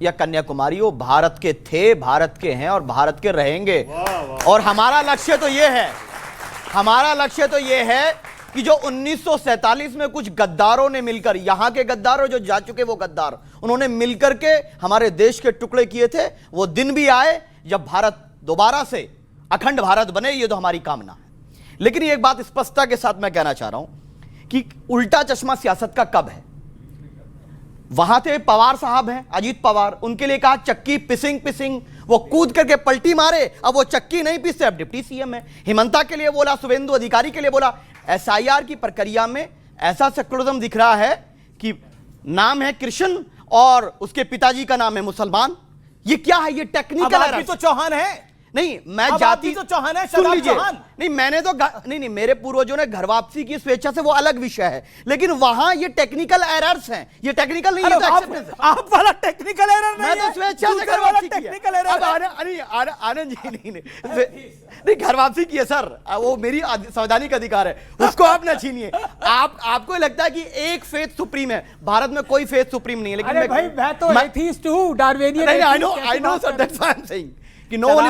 या कन्याकुमारी हो, भारत के थे, भारत के हैं और भारत के रहेंगे। और हमारा लक्ष्य तो ये है कि जो 1947 में कुछ गद्दारों ने मिलकर, यहां के गद्दार और जो जा चुके वो गद्दार, उन्होंने मिलकर के हमारे देश के टुकड़े किए थे, वो दिन भी आए जब भारत दोबारा से अखंड भारत बने। ये तो हमारी कामना है। लेकिन एक बात स्पष्टता के साथ मैं कहना चाह रहा हूं कि उल्टा चश्मा सियासत का कब है। वहां थे पवार साहब हैं, अजीत पवार, उनके लिए कहा चक्की पिसिंग, वो कूद करके पलटी मारे, अब वो चक्की नहीं पीसते, अब डिप्टी सीएम है। हिमंता के लिए बोला, शुभेंदु अधिकारी के लिए बोला। एसआईआर की प्रक्रिया में ऐसा सेक्युलरिज्म दिख रहा है कि नाम है कृष्ण और उसके पिताजी का नाम है मुसलमान। ये क्या है? ये टेक्निकल तो चौहान है। नहीं, मैं जाति तो चौहान है, सुन लीजिए। चौहान। नहीं, मैंने तो नहीं, मेरे पूर्वजों ने घर वापसी की स्वेच्छा से, वो अलग विषय है। लेकिन वहां ये टेक्निकल एरर्स हैं, ये टेक्निकल नहीं है, तो acceptance है। आप वाला टेक्निकल एरर नहीं मैं तो है, स्वेच्छा से घर वापसी की है। Technical error. आनंद जी नहीं, घर वापसी की है सर, वो मेरी संवैधानिक अधिकार है, उसको आप ना छीनिए। आपको लगता है कि एक फेथ सुप्रीम है, भारत में कोई फेथ सुप्रीम नहीं है। लेकिन मैं तो एथीस्ट हूं, Darwinian. I know sir, that's why I am saying कि नो वन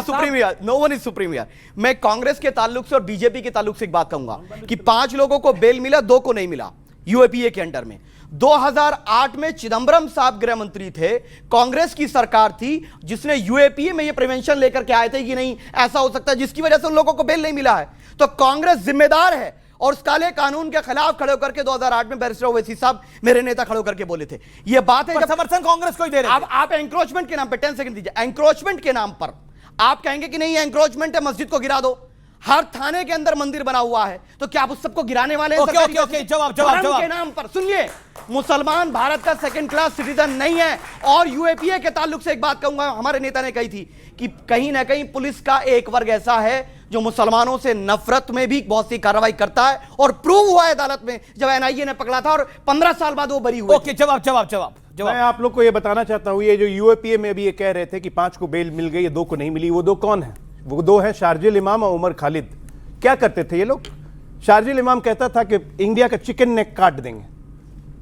इज सुप्रीम यार। मैं कांग्रेस के ताल्लुक से और बीजेपी के ताल्लुक से एक बात कहूंगा कि 5 लोगों को बेल मिला, 2 को नहीं मिला यूएपीए के अंडर में। 2008 में चिदंबरम साहब गृह मंत्री थे, कांग्रेस की सरकार थी जिसने यूएपीए में ये प्रिवेंशन लेकर के आए थे कि नहीं ऐसा हो सकता है, जिसकी वजह से उन लोगों को बेल नहीं मिला है। तो कांग्रेस जिम्मेदार है और उस काले कानून के खिलाफ खड़े होकर के 2008 में बैरिस्टर ओवैसी साहब मेरे नेता खड़े होकर के बोले थे। ये बात है, जब समर्थन कांग्रेस को ही दे रहे हैं। आप एंक्रोचमेंट के नाम पर 10 सेकंड दीजिए, एंक्रोचमेंट के नाम पर आप कहेंगे कि नहीं एंक्रोचमेंट है, मस्जिद को गिरा दो। हर थाने के अंदर मंदिर बना हुआ है, तो क्या आप उस सबको गिराने वाले हैं? ओके, जवाब के नाम पर सुनिए, मुसलमान भारत का सेकंड क्लास सिटीजन नहीं है। और यूएपीए के ताल्लुक से एक बात कहूंगा, हमारे नेता ने कही थी कि कहीं ना कहीं पुलिस का एक वर्ग ऐसा है जो मुसलमानों से नफरत में भी बहुत सी कार्रवाई करता है, और प्रूव हुआ है अदालत में जब एनआईए ने पकड़ा था और 15 साल बाद वो बरी हुई। ओके, जवाब। मैं आप लोग को ये बताना चाहता हूं, ये जो यूएपीए में भी ये कह रहे थे कि 5 को बेल मिल गई, 2 को नहीं मिली, वो 2 कौन है? वो 2 हैं शार्जिल इमाम और उमर खालिद। क्या करते थे ये लोग? शार्जिल इमाम कहता था कि इंडिया का चिकन नेक काट देंगे,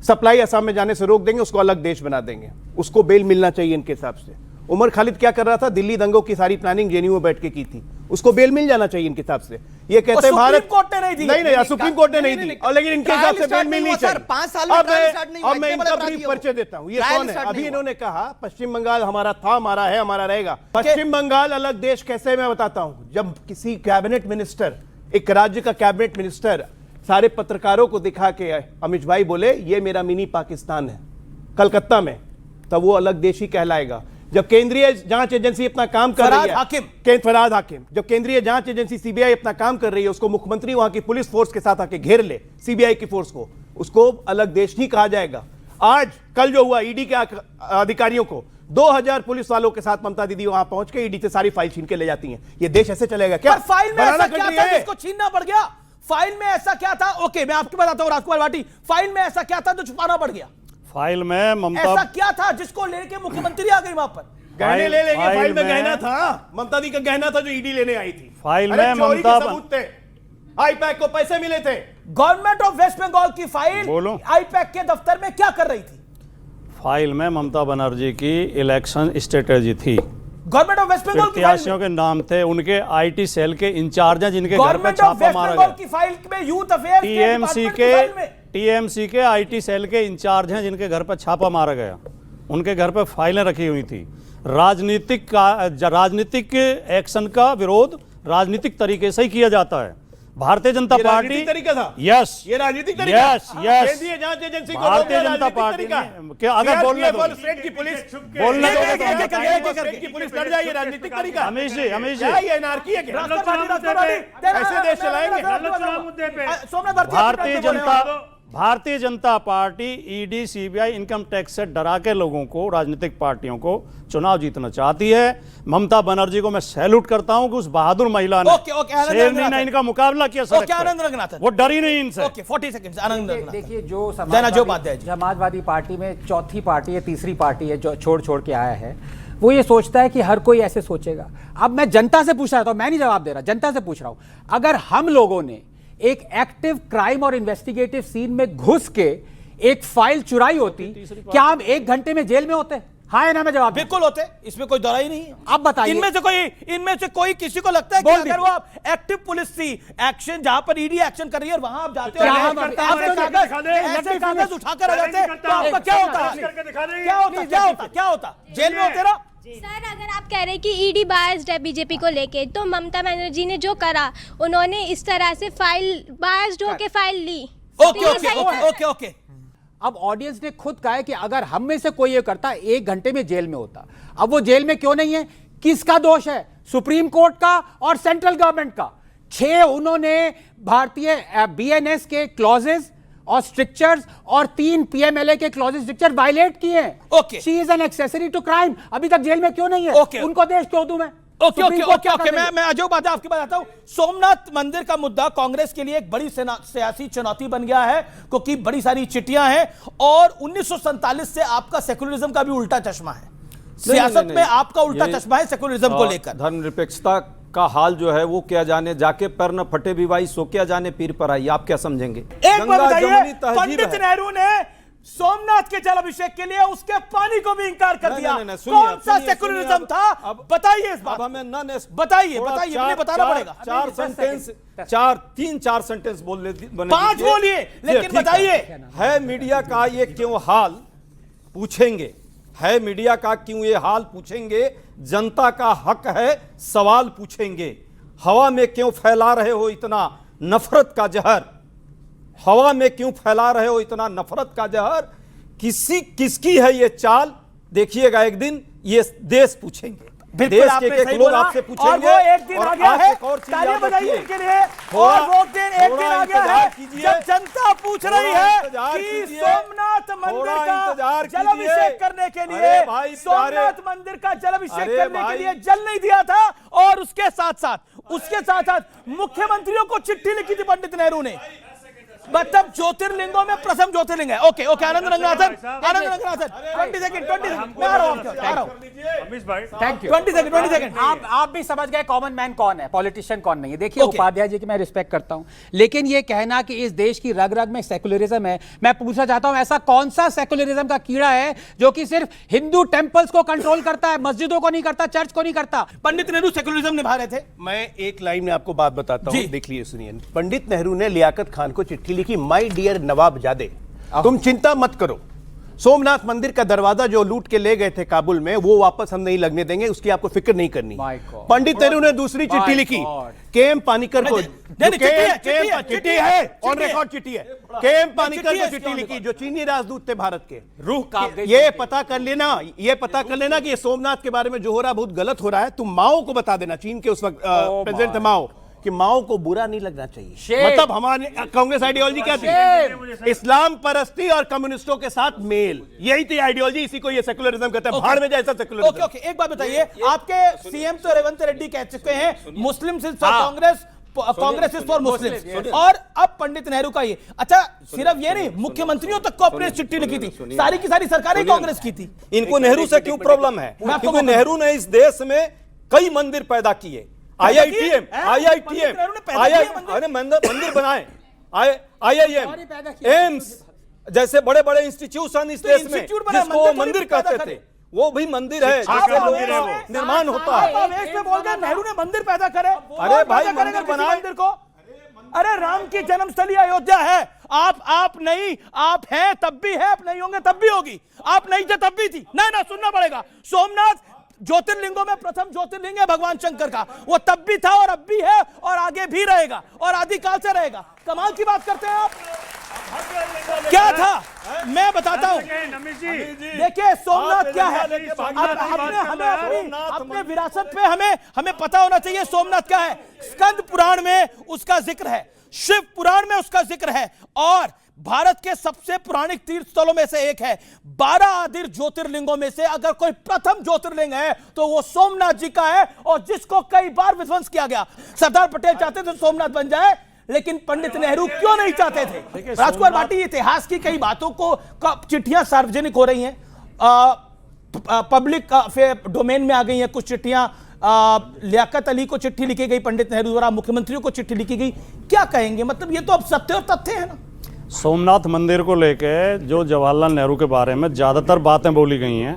सप्लाई असम में जाने से रोक देंगे, उसको अलग देश बना देंगे, उसको बेल मिलना चाहिए इनके हिसाब से। उमर खालिद क्या कर रहा था? दिल्ली दंगों की सारी प्लानिंग जेएनयू में बैठ के की थी, उसको बेल मिल जाना चाहिए इनके हिसाब से। ये कहते हैं भारत कोर्ट ने नहीं दी। नहीं, सुप्रीम कोर्ट ने नहीं दी, और लेकिन इनके हिसाब से बेल मिलनी चाहिए। 5 साल में ट्रायल स्टार्ट नहीं हुआ, अब मैं इनका ब्रीफ परिचय देता हूं। ये कौन है? अभी इन्होंने कहा पश्चिम बंगाल हमारा था, हमारा है, हमारा रहेगा। पश्चिम बंगाल अलग देश कैसे, मैं बताता हूं। जब किसी कैबिनेट मिनिस्टर, एक राज्य का कैबिनेट मिनिस्टर सारे पत्रकारों को दिखा के अमित भाई बोले ये मेरा मिनी पाकिस्तान है कलकत्ता में, तब वो अलग देश ही कहलाएगा। जब केंद्रीय जांच एजेंसी अपना काम कर रही है, फराद हाकिम, जब केंद्रीय जांच एजेंसी सीबीआई अपना काम कर रही है, उसको मुख्यमंत्री वहां की पुलिस फोर्स के साथ आके घेर ले, सीबीआई की फोर्स को, उसको अलग देश नहीं कहा जाएगा। आज कल जो हुआ, ईडी के अधिकारियों को 2000 पुलिस वालों के साथ ममता दीदी वहां पहुंच के ईडी से सारी फाइल छीन के ले जाती हैं। ये देश ऐसे चलेगा क्या? फाइल में ऐसा क्या था जिसको छीनना पड़ गया? फाइल में ऐसा क्या था? ओके, मैं आपको बताता हूं राजकुमार भाटी, फाइल में ऐसा क्या था जो छुपाना पड़ गया? फाइल में ममता, ऐसा क्या था जिसको लेके मुख्यमंत्री आ गई वहां पर? गहने ले लेंगे, फाइल में गहना था, ममता दी का गहना था जो ईडी लेने आई थी। फाइल में ममता थे, आईपैक को पैसे मिले थे। गवर्नमेंट ऑफ वेस्ट बंगाल की फाइल आईपैक के दफ्तर में क्या कर रही थी? फाइल में ममता बनर्जी की इलेक्शन स्ट्रेटेजी थी, गवर्नमेंट ऑफ वेस्ट बंगाल प्रत्याशियों के नाम थे, उनके आईटी सेल के इंचार्ज हैं जिनके घर पर छापा मारा गया। की फाइल में यूथ अफेयर्स टीएमसी के आईटी सेल के इंचार्ज हैं जिनके घर पर छापा मारा गया, उनके घर पर फाइलें रखी हुई थी। राजनीतिक एक्शन का विरोध राजनीतिक तरीके से ही किया जाता है। भारतीय जनता पार्टी तरीका था, यस, ये राजनीतिक तरीका, यस, केंद्रीय जांच एजेंसी को भारतीय जनता पार्टी क्या अगर बोलने दो, स्टेट की पुलिस बोलने दो, स्टेट की पुलिस लड़ जाएगी, राजनीतिक तरीका। हमेश जी ये एनार्की है क्या? ऐसे देश चलाएंगे? Bharatiya Janata party ED CBI income tax से डरा के लोगों को, राजनीतिक पार्टियों को चुनाव जीतना चाहती है। ममता बनर्जी को मैं सैल्यूट करता हूं कि उस बहादुर महिला ने शेरनी ने इनका मुकाबला किया सड़क पर, वो डरी नहीं इनसे। 40 सेकंड्स आनंद रंगनाथन। देखिए, जो समाजवादी पार्टी में चौथी पार्टी है, तीसरी पार्टी है जो छोड़ के आया है, वो ये सोचता है कि हर कोई ऐसे सोचेगा। अब मैं जनता से पूछ रहा था, मैं नहीं जवाब दे रहा, जनता से पूछ रहा हूं, अगर हम लोगों ने एक एक्टिव क्राइम और इन्वेस्टिगेटिव सीन में घुस के एक फाइल चुराई होती, क्या हम 1 घंटे में जेल में होते? हाँ या ना में जवाब? बिल्कुल होते, इसमें कोई दौरा ही नहीं है। अब बताइए, इनमें से कोई किसी को लगता है कि अगर वो आप एक्टिव पुलिस थी, एक्शन जहां पर ईडी एक्शन कर रही है और वहां आप जाते हो, कागज उठाकर आ जाते, तो आपका क्या होता? क्या होता? जेल में होते ना? सर, अगर आप कह रहे हैं कि ईडी बायस्ड है बीजेपी को लेके, तो ममता बनर्जी ने जो करा, उन्होंने इस तरह से फाइल बायस्ड होके फाइल ली। ओके। अब ऑडियंस ने खुद कहा है कि अगर हम में से कोई ये करता 1 घंटे में जेल में होता। अब वो जेल में क्यों नहीं है? किसका दोष है? सुप्रीम कोर्ट का और सेंट्रल गवर्नमेंट का। 6 उन्होंने भारतीय बीएनएस के क्लॉजेस और स्ट्रिक्चर्स और 3 पीएमएलए के क्लॉजेस स्ट्रिक्चर वायलेट किए हैं। Okay, she is an accessory to crime. अभी तक जेल में क्यों नहीं है? उनको देश क्यों दूं मैं? ओके, मैं अजय उपाध्याय आपकी बात आता हूं। सोमनाथ मंदिर का मुद्दा कांग्रेस के लिए एक बड़ी सियासी चुनौती बन गया है, क्योंकि बड़ी सारी चिट्ठियां हैं और 1947 से आपका सेकुलरिज्म का भी उल्टा चश्मा है। सियासत में आपका उल्टा चश्मा है सेकुलरिज्म को लेकर। धर्मनिरपेक्षता का हाल जो है वो क्या जाने, जाके पर न फटे भी भाई सो क्या जाने पीर पर आई, आप क्या समझेंगे? एक बात बताइए, पंडित नेहरू ने सोमनाथ के जल अभिषेक के लिए उसके पानी को भी इंकार कर दिया। कौन सा सेकुलरिज्म था? बताइए इस बात में। बताइए, बताना पड़ेगा। 3-4 सेंटेंस बोल ले, 5 बोलिए, लेकिन बताइए। है मीडिया का ये क्यों हाल पूछेंगे, है मीडिया का क्यों ये हाल पूछेंगे, जनता का हक है सवाल पूछेंगे। हवा में क्यों फैला रहे हो इतना नफरत का जहर, हवा में क्यों फैला रहे हो इतना नफरत का जहर, किसकी है ये चाल? देखिएगा एक दिन ये देश पूछेंगे, देश के लोग आपसे पूछेंगे। और वो एक दिन आ गया है, तालियां बजाइए इनके लिए। और वो दिन एक दिन आ गया है जब जनता पूछ रही है कि सोमनाथ मंदिर का जलाभिषेक करने के लिए, सोमनाथ मंदिर का जलाभिषेक करने के लिए जल नहीं दिया था, और उसके साथ मुख्यमंत्रियों को चिट्ठी लिखी थी पंडित नेहरू ने। मतलब ज्योतिर्लिंगों में प्रथम ज्योतिर्लिंग है। ओके, आनंद रंगनाथन 20 सेकंड मैं आ रहा हूं। Thank you. 20 सेकंड आप भी समझ गए कॉमन मैन कौन है, पॉलिटिशियन कौन नहीं है। देखिए, उपाध्याय जी की मैं रिस्पेक्ट करता हूं, लेकिन ये कहना कि इस देश की रग रग में सेकुलरिज्म है, मैं पूछना चाहता हूं ऐसा कौन सा सेकुलरिज्म का कीड़ा है जो कि सिर्फ हिंदू टेंपल्स को कंट्रोल करता है, मस्जिदों को नहीं करता, चर्च को नहीं करता? पंडित नेहरू सेकुलरिज्म निभा रहे थे। मैं एक लाइन में आपको बात बताता हूं, देख लीजिए, सुनिए। पंडित नेहरू ने लियाकत खान को चिट्ठी लिखी, माय डियर नवाबजादे, तुम चिंता मत करो, सोमनाथ मंदिर का दरवाजा जो लूट के ले गए थे काबुल में, वो वापस हम नहीं लगने देंगे, उसकी आपको फिक्र नहीं करनी। पंडित नेहरू ने दूसरी चिट्ठी लिखी, केएम पानीकर को, चिट्ठी है, ऑन रिकॉर्ड चिट्ठी है, के एम पानिकर को चिट्ठी लिखी जो चीनी राजदूत थे भारत के। रूह कांप गई। ये पता कर लेना कि ये सोमनाथ के बारे में जो हो रहा है बहुत गलत हो रहा है। तुम माओ को बता देना, चीन के उस वक्त प्रेसिडेंट थे माओ, कि माओ को बुरा नहीं लगना चाहिए। मतलब हमारे कांग्रेस आइडियोलॉजी क्या थी? इस्लाम परस्ती और कम्युनिस्टों के साथ मेल, यही थी आइडियोलॉजी। इसी को ये सेकुलरिज्म कहते हैं। भाड़ में जैसा सेकुलरिज्म। ओके, एक बात बताइए, आपके सीएम तो रेवंत रेड्डी कह चुके हैं मुस्लिम से Congress, Congress is for Muslim, और अब पंडित नेहरू का ये। अच्छा, सिर्फ ये नहीं, मुख्यमंत्रियों तक को अपने चिट्ठी लिखी थी, सारी की सारी सरकारें कांग्रेस की थी। इनको नेहरू से क्यों प्रॉब्लम है? क्योंकि नेहरू ने इस देश में कई मंदिर पैदा किए, आईआईटीएम मंदिर बनाए, IIM, एम्स जैसे बड़े बड़े इंस्टीट्यूशन इस देश में जिसको मंदिर कहते थे, वो भी मंदिर है जिससे निर्माण होता है। बोल गए नेहरू ने मंदिर पैदा करे। अरे भाई, मंदिर बनाए मंदिर को। अरे राम की जन्मस्थली अयोध्या है। आप नहीं, आप हैं तब भी है, आप नहीं होंगे तब भी होगी, आप नहीं थे तब भी थी। नहीं ना, सुनना पड़ेगा। सोमनाथ ज्योतिर्लिंगों में प्रथम ज्योतिर्लिंग है भगवान शंकर का, वो तब भी था और अब भी है और आगे भी रहेगा और आदिकाल से रहेगा। कमाल की बात करते हैं आप। क्या था मैं बताता हूं। देखिए सोमनाथ क्या है, अपने विरासत पे हमें पता होना चाहिए सोमनाथ क्या है। स्कंद पुराण में उसका जिक्र है, शिव पुराण में उसका जिक्र है, और भारत के सबसे पौराणिक तीर्थ स्थलों में से एक है। 12 आदिर ज्योतिर्लिंगों में से अगर कोई प्रथम ज्योतिर्लिंग है तो वो सोमनाथ जी का है, और जिसको कई बार विध्वंस किया गया। सरदार पटेल चाहते थे सोमनाथ बन जाए, लेकिन पंडित नेहरू क्यों नहीं चाहते थे? राजकुमार भाटी, इतिहास की कई बातों को चिट्ठियां सार्वजनिक हो रही हैं, पब्लिक डोमेन में आ गई हैं कुछ चिट्ठियां। लियाकत अली को चिट्ठी लिखी गई पंडित नेहरू द्वारा, मुख्यमंत्रियों को चिट्ठी लिखी गई। क्या कहेंगे? मतलब ये तो अब सत्य और तथ्य है ना। सोमनाथ मंदिर को लेके जो जवाहरलाल नेहरू के बारे में ज्यादातर बातें बोली गई हैं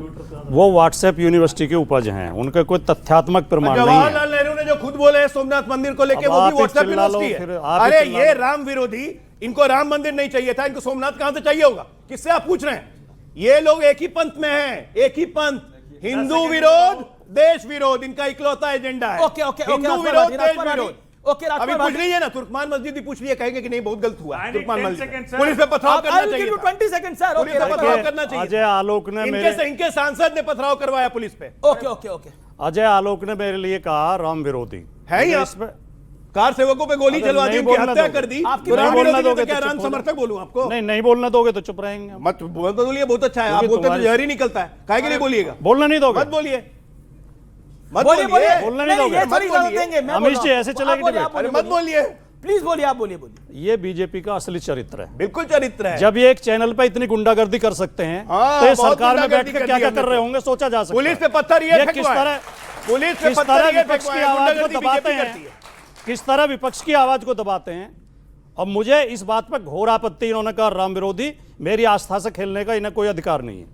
वो व्हाट्सएप यूनिवर्सिटी की उपज हैं, उनके कोई तथ्यात्मक प्रमाण नहीं है। जवाहरलाल नेहरू ने जो खुद बोले हैं सोमनाथ मंदिर को लेके, वो भी व्हाट्सएप यूनिवर्सिटी है। अरे ये राम विरोधी, इनको राम मंदिर नहीं चाहिए था, इनको सोमनाथ कहां से चाहिए होगा? किससे आप पूछ रहे हैं? ये लोग एक ही पंथ में हैं, एक ही पंथ। हिंदू विरोध, देश विरोध, इनका इकलौता एजेंडा है। हिंदू विरोध, देश विरोध। अभी पूछ लीजिए ना, तुर्कमान मस्जिद भी पूछ लिए, कहेंगे कि नहीं बहुत गलत हुआ तुर्कमान मस्जिद, पुलिस पे पथराव करना चाहिए, 20 सेकंड सर, पुलिस पे पथराव करना चाहिए। अजय आलोक ने इनके सांसद ने पथराव करवाया पुलिस पे। ओके। अजय आलोक ने मेरे लिए कहा राम विरोधी है ही। कार सेवकों पे गोली चलवा दी, उनकी हत्या कर दी। राम विरोधी क्या राम समर्थक बोलूं आपको? नहीं बोलने दोगे तो चुप रहेंगे। मत बोलिए, बहुत अच्छा है। आप बोलते तो जहर ही निकलता है, काहे के लिए बोलिएगा? बोलना नहीं दोगे? मत बोलिए, बोलना नहीं दोगे। अमित जी ऐसे चलेगी डिबेट? अरे मत बोलिए, प्लीज बोलिए, आप बोलिए। ये बीजेपी का असली चरित्र है। बिल्कुल चरित्र है। जब ये एक चैनल पे इतनी गुंडागर्दी कर सकते हैं तो ये सरकार में बैठ कर क्या क्या कर रहे होंगे सोचा जा सकता है। पुलिस पे पत्थर ये किस तरह विपक्ष की आवाज को दबाते हैं, किस तरह विपक्ष की आवाज को दबाते हैं। और मुझे इस बात पर घोर आपत्ति, इन्होंने कहा राम विरोधी, मेरी आस्था से खेलने का इन्हें कोई अधिकार नहीं है।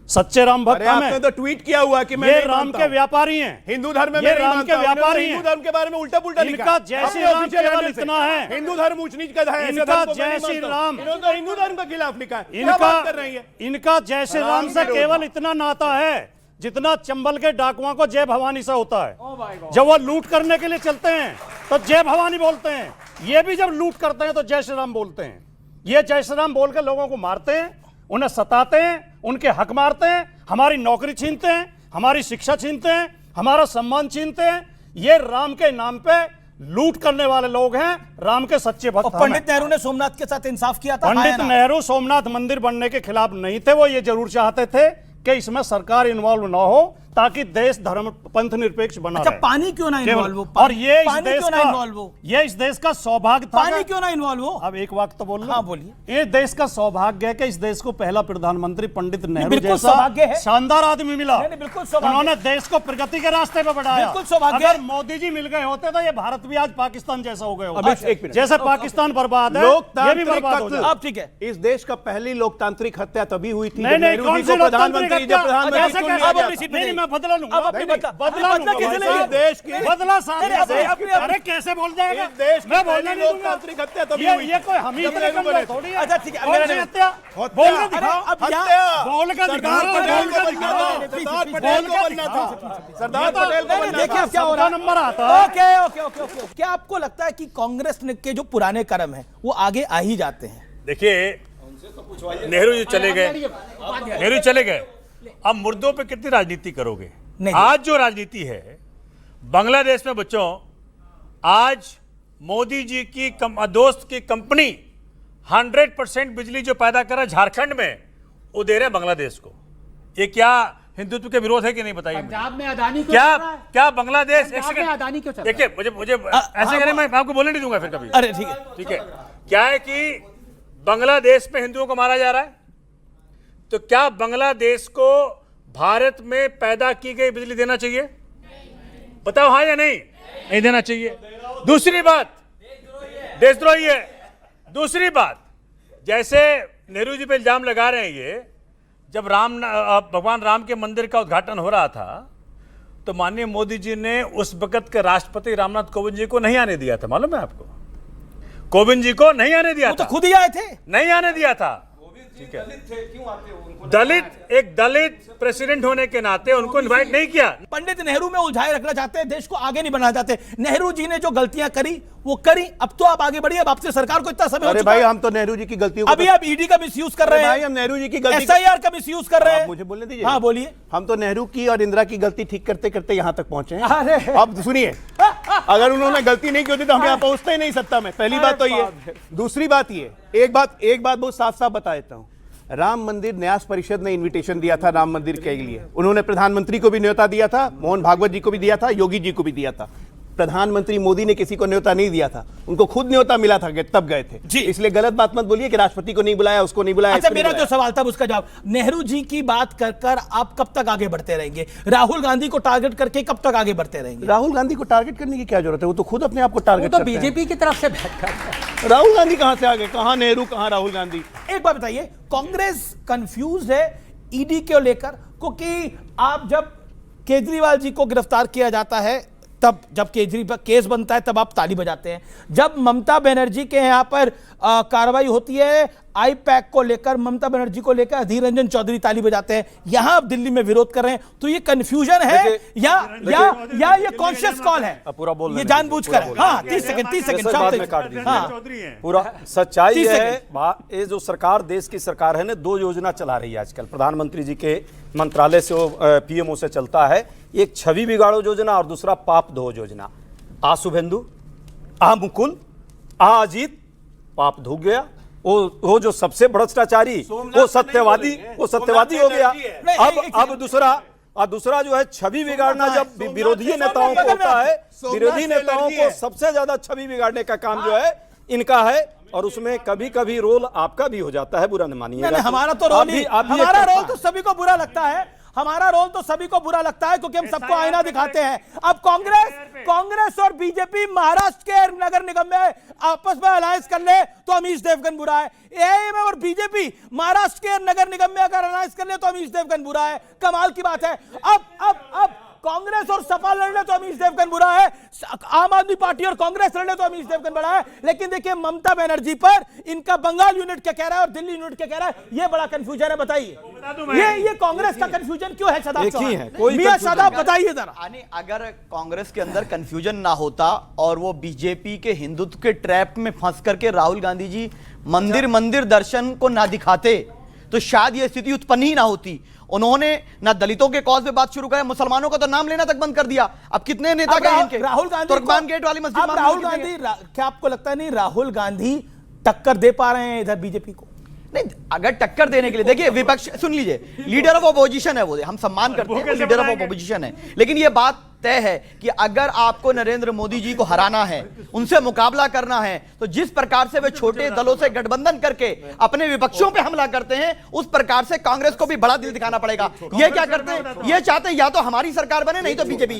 सच्चे राम भक्त आपने तो ट्वीट किया हुआ कि ये राम के व्यापारी हैं, हिंदू धर्म में ये राम के व्यापारी हैं। हिंदू धर्म के बारे में उल्टा पुल्टा लिखा। इनका जय श्री राम केवल इतना है, हिंदू धर्म ऊंच नीच का है। इनका जय श्री राम, इन्होंने तो हिंदू धर्म के खिलाफ लिखा है। इनका जय श्री राम से केवल इतना नाता है जितना चंबल के डाकुओं को जय भवानी से होता है। जब वो लूट करने के लिए चलते हैं तो जय भवानी बोलते हैं, ये भी जब लूट करते हैं तो जय श्री राम बोलते हैं। ये जय श्री राम बोल के लोगों को मारते हैं, उन्हें सताते हैं, उनके हक मारते हैं, हमारी नौकरी छीनते हैं, हमारी शिक्षा छीनते हैं, हमारा सम्मान छीनते हैं। ये राम के नाम पे लूट करने वाले लोग हैं, राम के सच्चे भक्त। पंडित नेहरू ने सोमनाथ के साथ इंसाफ किया था। पंडित नेहरू सोमनाथ मंदिर बनने के खिलाफ नहीं थे, वो ये जरूर चाहते थे कि इसमें सरकार इन्वॉल्व ना हो ताकि देश धर्म पंथ निरपेक्ष बना रहे। पानी क्यों ना इन्वॉल्व हो? और ये इस देश का सौभाग्य था। पानी क्यों ना इन्वॉल्व हो? अब एक वक्त तो बोल लो। हाँ बोलिए। ये देश का सौभाग्य है कि इस देश को पहला प्रधानमंत्री पंडित नेहरू जैसा शानदार आदमी मिला। उन्होंने देश को प्रगति के रास्ते पे बढ़ाया। अगर मोदी जी मिल गए होते तो ये भारत भी आज पाकिस्तान जैसा हो गया होता। जैसे पाकिस्तान बर्बाद है, ये भी बर्बाद हो जाए। ठीक है, इस देश का पहली लोकतांत्रिक हत्या तभी हुई थी। नहीं, कौन सी लोकतांत्रिक हत्या? मैं बदला लूंगा, देश की बदला सामने। अरे कैसे बोल जाएगा? देश मैं बोलने नहीं दूंगा। लोकतांत्रिक हत्या तभी हुई। ये कोई हम ही थोड़ी है। अच्छा ठीक है, कौन सी हत्या? बोल के दिखाओ, बोल के दिखाओ। सरदार पटेल को बनना था। देखिए क्या हो रहा है, नंबर आता है। ओके। क्या आपको लगता है कि कांग्रेस के जो पुराने कर्म है वो आगे आ ही जाते हैं? देखिए नेहरू जी चले गए, अब मुर्दों पे कितनी राजनीति करोगे? आज जो राजनीति है बांग्लादेश में बच्चों, आज मोदी जी की दोस्त की कंपनी 100% बिजली जो पैदा कर रहा है झारखंड में, वो दे रहे हैं बांग्लादेश को। ये क्या हिंदुत्व के विरोध है कि नहीं बताइए? पंजाब में अदानी क्यों क्या चल रहा है? क्या बांग्लादेश अदानी क्यों चल रहा है? देखिए मुझे ऐसे करें, मैं आपको बोलने नहीं दूंगा फिर कभी। अरे ठीक है। क्या है कि बांग्लादेश में हिंदुओं को मारा जा रहा है, तो क्या बांग्लादेश को भारत में पैदा की गई बिजली देना चाहिए? बताओ हाँ या नहीं? नहीं देना चाहिए। दूसरी बात, देशद्रोही है। दूसरी बात, जैसे नेहरू जी पे इल्जाम लगा रहे हैं ये, जब भगवान राम के मंदिर का उद्घाटन हो रहा था तो माननीय मोदी जी ने उस वक्त के राष्ट्रपति रामनाथ कोविंद जी को नहीं आने दिया था, मालूम है आपको? कोविंद जी को नहीं आने दिया था। तो खुद ही आए थे, नहीं आने दिया था। ठीक है, दलित प्रेसिडेंट होने के नाते उनको इनवाइट नहीं किया। पंडित नेहरू में उलझाए रखना चाहते हैं, देश को आगे नहीं बढ़ाना चाहते। नेहरू जी ने जो गलतियां करी वो करी, अब तो आप आगे बढ़िए। अब आपसे सरकार को इतना समय हो अरे चुका भाई है। हम तो नेहरू जी की गलतियों अभी आप ईडी का मिसयूज कर रहे हैं, भाई हम नेहरू जी की गलती, SIR का मिसयूज कर रहे हैं। मुझे बोलने दीजिए। हाँ बोलिए। हम तो नेहरू की और इंदिरा की गलती ठीक करते करते यहां तक पहुंचे हैं। अब सुनिए, अगर उन्होंने गलती नहीं की होती तो हम यहां पहुंचते ही नहीं सत्ता में। पहली बात तो ये। दूसरी बात ये, एक बात बहुत साफ साफ बता देता हूं। राम मंदिर न्यास परिषद ने इनविटेशन दिया था राम मंदिर के लिए। उन्होंने प्रधानमंत्री को भी न्योता दिया था, मोहन भागवत जी को भी दिया था, योगी जी को भी दिया था। प्रधानमंत्री मोदी ने किसी को न्योता नहीं दिया था, उनको खुद न्योता मिला था कि तब गए थे जी। इसलिए गलत बात मत बोलिए कि राष्ट्रपति को नहीं बुलाया, उसको नहीं बुलाया। अच्छा, मेरा जो सवाल था उसका जवाब, नेहरू जी की बात कर आप कब तक आगे बढ़ते रहेंगे? राहुल गांधी को टारगेट करके कब तक आगे बढ़ते रहेंगे? राहुल गांधी को टारगेट करने की क्या जरूरत है? वो तो खुद अपने आप को टारगेट तो बीजेपी की तरफ से बैठ कर राहुल गांधी कहां से आ गए? कहां नेहरू, कहां राहुल गांधी? एक बात बताइए, कांग्रेस कंफ्यूज है ईडी को लेकर, क्योंकि आप जब केजरीवाल जी को गिरफ्तार किया जाता है, तब जब केजरीवाल केस बनता है तब आप ताली बजाते हैं। जब ममता बनर्जी के यहाँ पर कार्रवाई होती है आई पैक को लेकर, ममता बनर्जी को लेकर अधीर रंजन चौधरी ताली बजाते हैं। यहां आप दिल्ली में विरोध कर रहे हैं, तो ये कंफ्यूजन है या ये कॉन्शियस कॉल है? पूरा बोल, ये जानबूझकर है। हाँ 30 सेकंड हाँ पूरा सच्चाई है। ये जो सरकार, देश की सरकार है ना, 2 योजना चला रही है आजकल। प्रधानमंत्री जी के मंत्रालय से, PMO से चलता है। एक छवि बिगाड़ो योजना और दूसरा पाप धो योजना। आ शुभेंदु, आ मुकुल, आ अजीत, पाप धो गया। वो जो सबसे भ्रष्टाचारी, वो सत्यवादी हो गया। अब दूसरा जो है छवि बिगाड़ना, जब विरोधी नेताओं को होता है, विरोधी नेताओं को सबसे ज्यादा छवि बिगाड़ने का काम जो है इनका है, और उसमें कभी कभी रोल आपका भी हो जाता है, बुरा न मानिएगा। हमारा तो रोल ही, हमारा रोल तो सभी को बुरा लगता है, हमारा रोल तो सभी को बुरा लगता है, क्योंकि हम सबको आईना दिखाते हैं। अब कांग्रेस और बीजेपी महाराष्ट्र के नगर निगम में आपस में अलायंस कर ले तो अमीश देवगन बुरा है। एआईएम और बीजेपी महाराष्ट्र के नगर निगम में अगर अलायंस कर ले तो अमीश देवगन बुरा है। कमाल की बात है। अब कांग्रेस और सपा लड़ने तो अमीश देवगन बुरा है, आम आदमी पार्टी और कांग्रेस लड़ने तो अमीश देवगन बड़ा है। लेकिन देखिए ममता बनर्जी पर इनका बंगाल यूनिट क्या कह रहा है और दिल्ली यूनिट क्या कह रहा है, ये बड़ा कंफ्यूजन है। बताइए ये कांग्रेस का कंफ्यूजन क्यों है? शादाब बताइए जरा। अगर कांग्रेस के अंदर कंफ्यूजन ना होता और वो बीजेपी के हिंदुत्व के ट्रैप में फंस करके राहुल गांधी जी मंदिर दर्शन को ना दिखाते, तो शायद ये स्थिति उत्पन्न ही ना होती। उन्होंने ना दलितों के कॉज पे बात शुरू करा, मुसलमानों का तो नाम लेना तक बंद कर दिया। अब कितने नेता गए इनके? राहुल गांधी तुर्कमान गेट वाली मस्जिद। राहुल गांधी, क्या आपको लगता नहीं राहुल गांधी टक्कर दे पा रहे हैं इधर बीजेपी को? नहीं, अगर टक्कर देने के लिए देखिए, विपक्ष, सुन लीजिए, लीडर ऑफ अपोजिशन है वो, हम सम्मान करते हैं, लीडर ऑफ अपोजिशन है। लेकिन ये बात तय है कि अगर आपको नरेंद्र मोदी जी को हराना है, उनसे मुकाबला करना है, तो जिस प्रकार से वे छोटे दलों से गठबंधन करके अपने विपक्षों पे हमला करते हैं, उस प्रकार से कांग्रेस को भी बड़ा दिल दिखाना पड़ेगा। ये क्या करते हैं? ये चाहते हैं या तो हमारी सरकार बने, नहीं तो बीजेपी।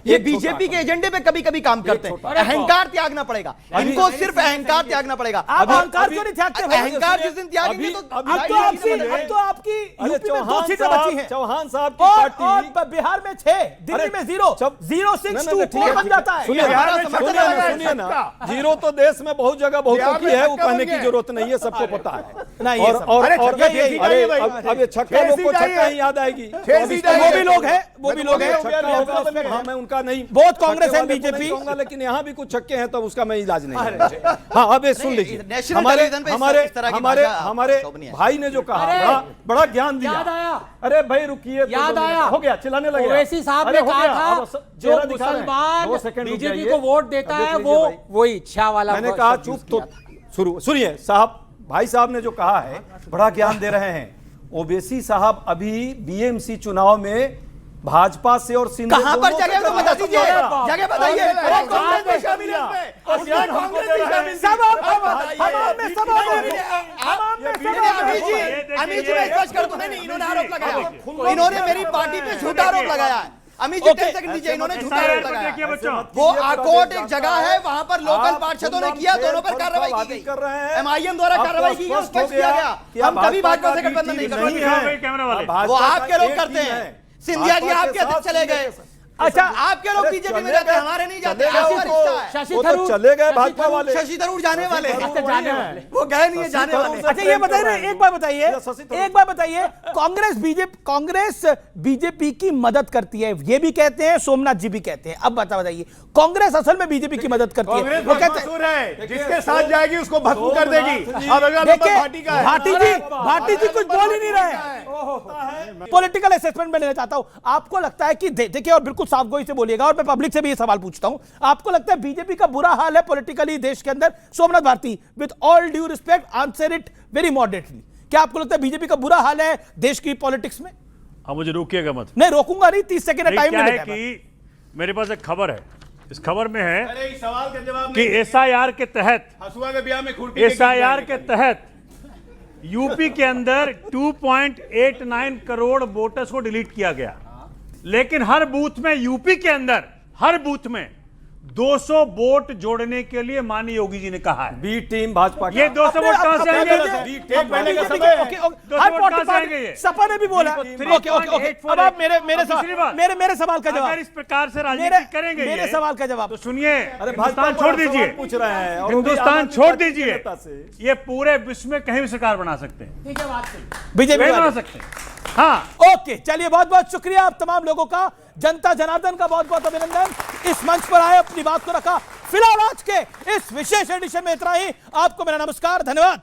ये बीजेपी के एजेंडे पे कभी कभी काम करते हैं। अहंकार त्यागना पड़ेगा इनको, सिर्फ अहंकार त्यागना पड़ेगा। अहंकार क्यों नहीं त्यागते? अहंकार जिस दिन त्यागेंगे तो आपकी यूपी में 2 सीटें बची हैं। चौहान साहब की पार्टी, बिहार में 6, दिल्ली में 0.624 बन जाता है। सुनिए ना, 0 तो देश में बहुत जगह बहुत की है, वो कहने की जरूरत नहीं है, सबको पता है। नहीं, ये और सब- और अरे और छक्का यही- अरे भाई। अब ये छक्का लोग को छक्का ही याद आएगी। वो भी लोग हैं, वो भी लोग हैं। छक्का होगा उसमें, हाँ, मैं उनका नहीं, बहुत कांग्रेस छक्के एंड वाले को बीजेपी नहीं कहूंगा, लेकिन यहाँ भी कुछ छक्के हैं, तब उसका मैं इलाज नहीं करूंगा। हाँ, अब ये सुन लीजिए, नेशनल हमारे टेलीविजन पे हमारे इस तरह की हमारे भाषा हमारे शोभनीय है। भाई ने जो कहा, अरे, बड़ा ज्ञान दिया। याद आया। अरे भाई रुकिए, तो याद 2 मिनट आया। हो गया, चिल्लाने लगे। ओवैसी साहब अरे ने हो कहा गया, था अब जो चेहरा दिखा रहे हैं। मुसलमान 2 सेकंड रुक बीजेपी जाइए। को वोट देता अब देख है लीजिए वो भाई। वही इच्छा वाला मैंने शब्द कहा यूज चुप, किया तो शुरू सुनिए साहब, भाई साहब ने जो कहा है बड़ा ज्ञान दे रहे हैं। ओवैसी साहब अभी बीएमसी चुनाव में भाजपा से और सिंध कहां पर जगह तो बता दीजिए, जगह बताइए। कांग्रेस में शामिल है इसमें, और ज्ञान हमको दे रहे हैं। सब अमित जी मैं स्पष्ट कर दूं, नहीं इन्होंने आरोप लगाया, इन्होंने मेरी पार्टी पे झूठा आरोप लगाया है। अमित जी 10 सेकंड दीजिए, इन्होंने झूठा आरोप लगाया। वो आकोट एक जगह है, वहां पर लोकल पार्षदों ने किया, दोनों पर कार्रवाई की गई, एमआईएम द्वारा कार्रवाई की गई, उस पर किया गया। हम कभी भाजपा से गठबंधन नहीं करते, वो आपके लोग करते हैं। सिंधिया जी आपके अध्यक्ष चले गए, अच्छा आपके लोग बीजेपी में जाते हैं, हमारे नहीं जाते। वो तो चले गए भाजपा वाले, शशि थरूर जाने वाले हैं, जाने वाले वो गए नहीं है, जाने वाले। अच्छा ये बताइए ना, एक बार बताइए, कांग्रेस बीजेपी की मदद करती है, ये भी कहते हैं, सोमनाथ जी भी कहते हैं। अब बताइए, कांग्रेस असल में बीजेपी की मदद करती है, वो कहते हैं जिसके साथ जाएगी उसको भस्म कर देगी। अब अगला नंबर भाटी का है। भाटी जी कुछ बोल ही नहीं रहे। पॉलिटिकल असेसमेंट में लेना चाहता हूं, आपको लगता है कि देखिए, और बिल्कुल साफ गोई से बोलिएगा, और मैं पब्लिक से भी ये सवाल पूछता हूं, आपको लगता है बीजेपी का बुरा हाल है पॉलिटिकली देश के अंदर? Somnath Bharti, with all due respect, answer it very moderately. क्या आपको लगता है बीजेपी का बुरा हाल है देश की पॉलिटिक्स में? अब मुझे रोकिएगा मत। नहीं रोकूंगा नहीं, 30 सेकंड टाइम क्या है मिलेगा। कि मेरे पास एक खबर है, इस खबर में है अरे इस सवाल का जवाब कि एसआईआर के तहत, हसुआ के ब्याह में खुरपी एसआईआर के तहत यूपी के अंदर 2.89 करोड़ वोटर्स को डिलीट किया गया, लेकिन हर बूथ में, यूपी के अंदर हर बूथ में 200 वोट जोड़ने के लिए माननीय योगी जी ने कहा है। बी टीम भाजपा ये 200 वोट कहां से आएंगे? सपा ने भी बोला। अब आप मेरे सवाल का जवाब, अगर इस प्रकार से राजनीति करेंगे मेरे सवाल का जवाब तो सुनिए, अरे हिंदुस्तान छोड़ दीजिए, पूछ रहे हैं, और हिंदुस्तान छोड़ दीजिए, ये पूरे विश्व में कहीं भी सरकार बना सकते हैं, बीजेपी बना सकते हैं। हाँ, ओके, चलिए बहुत बहुत शुक्रिया आप तमाम लोगों का, जनता जनार्दन का बहुत बहुत अभिनंदन। इस मंच पर आए, अपनी बात को रखा। फिलहाल आज के इस विशेष एडिशन में इतना ही। आपको मेरा नमस्कार, धन्यवाद।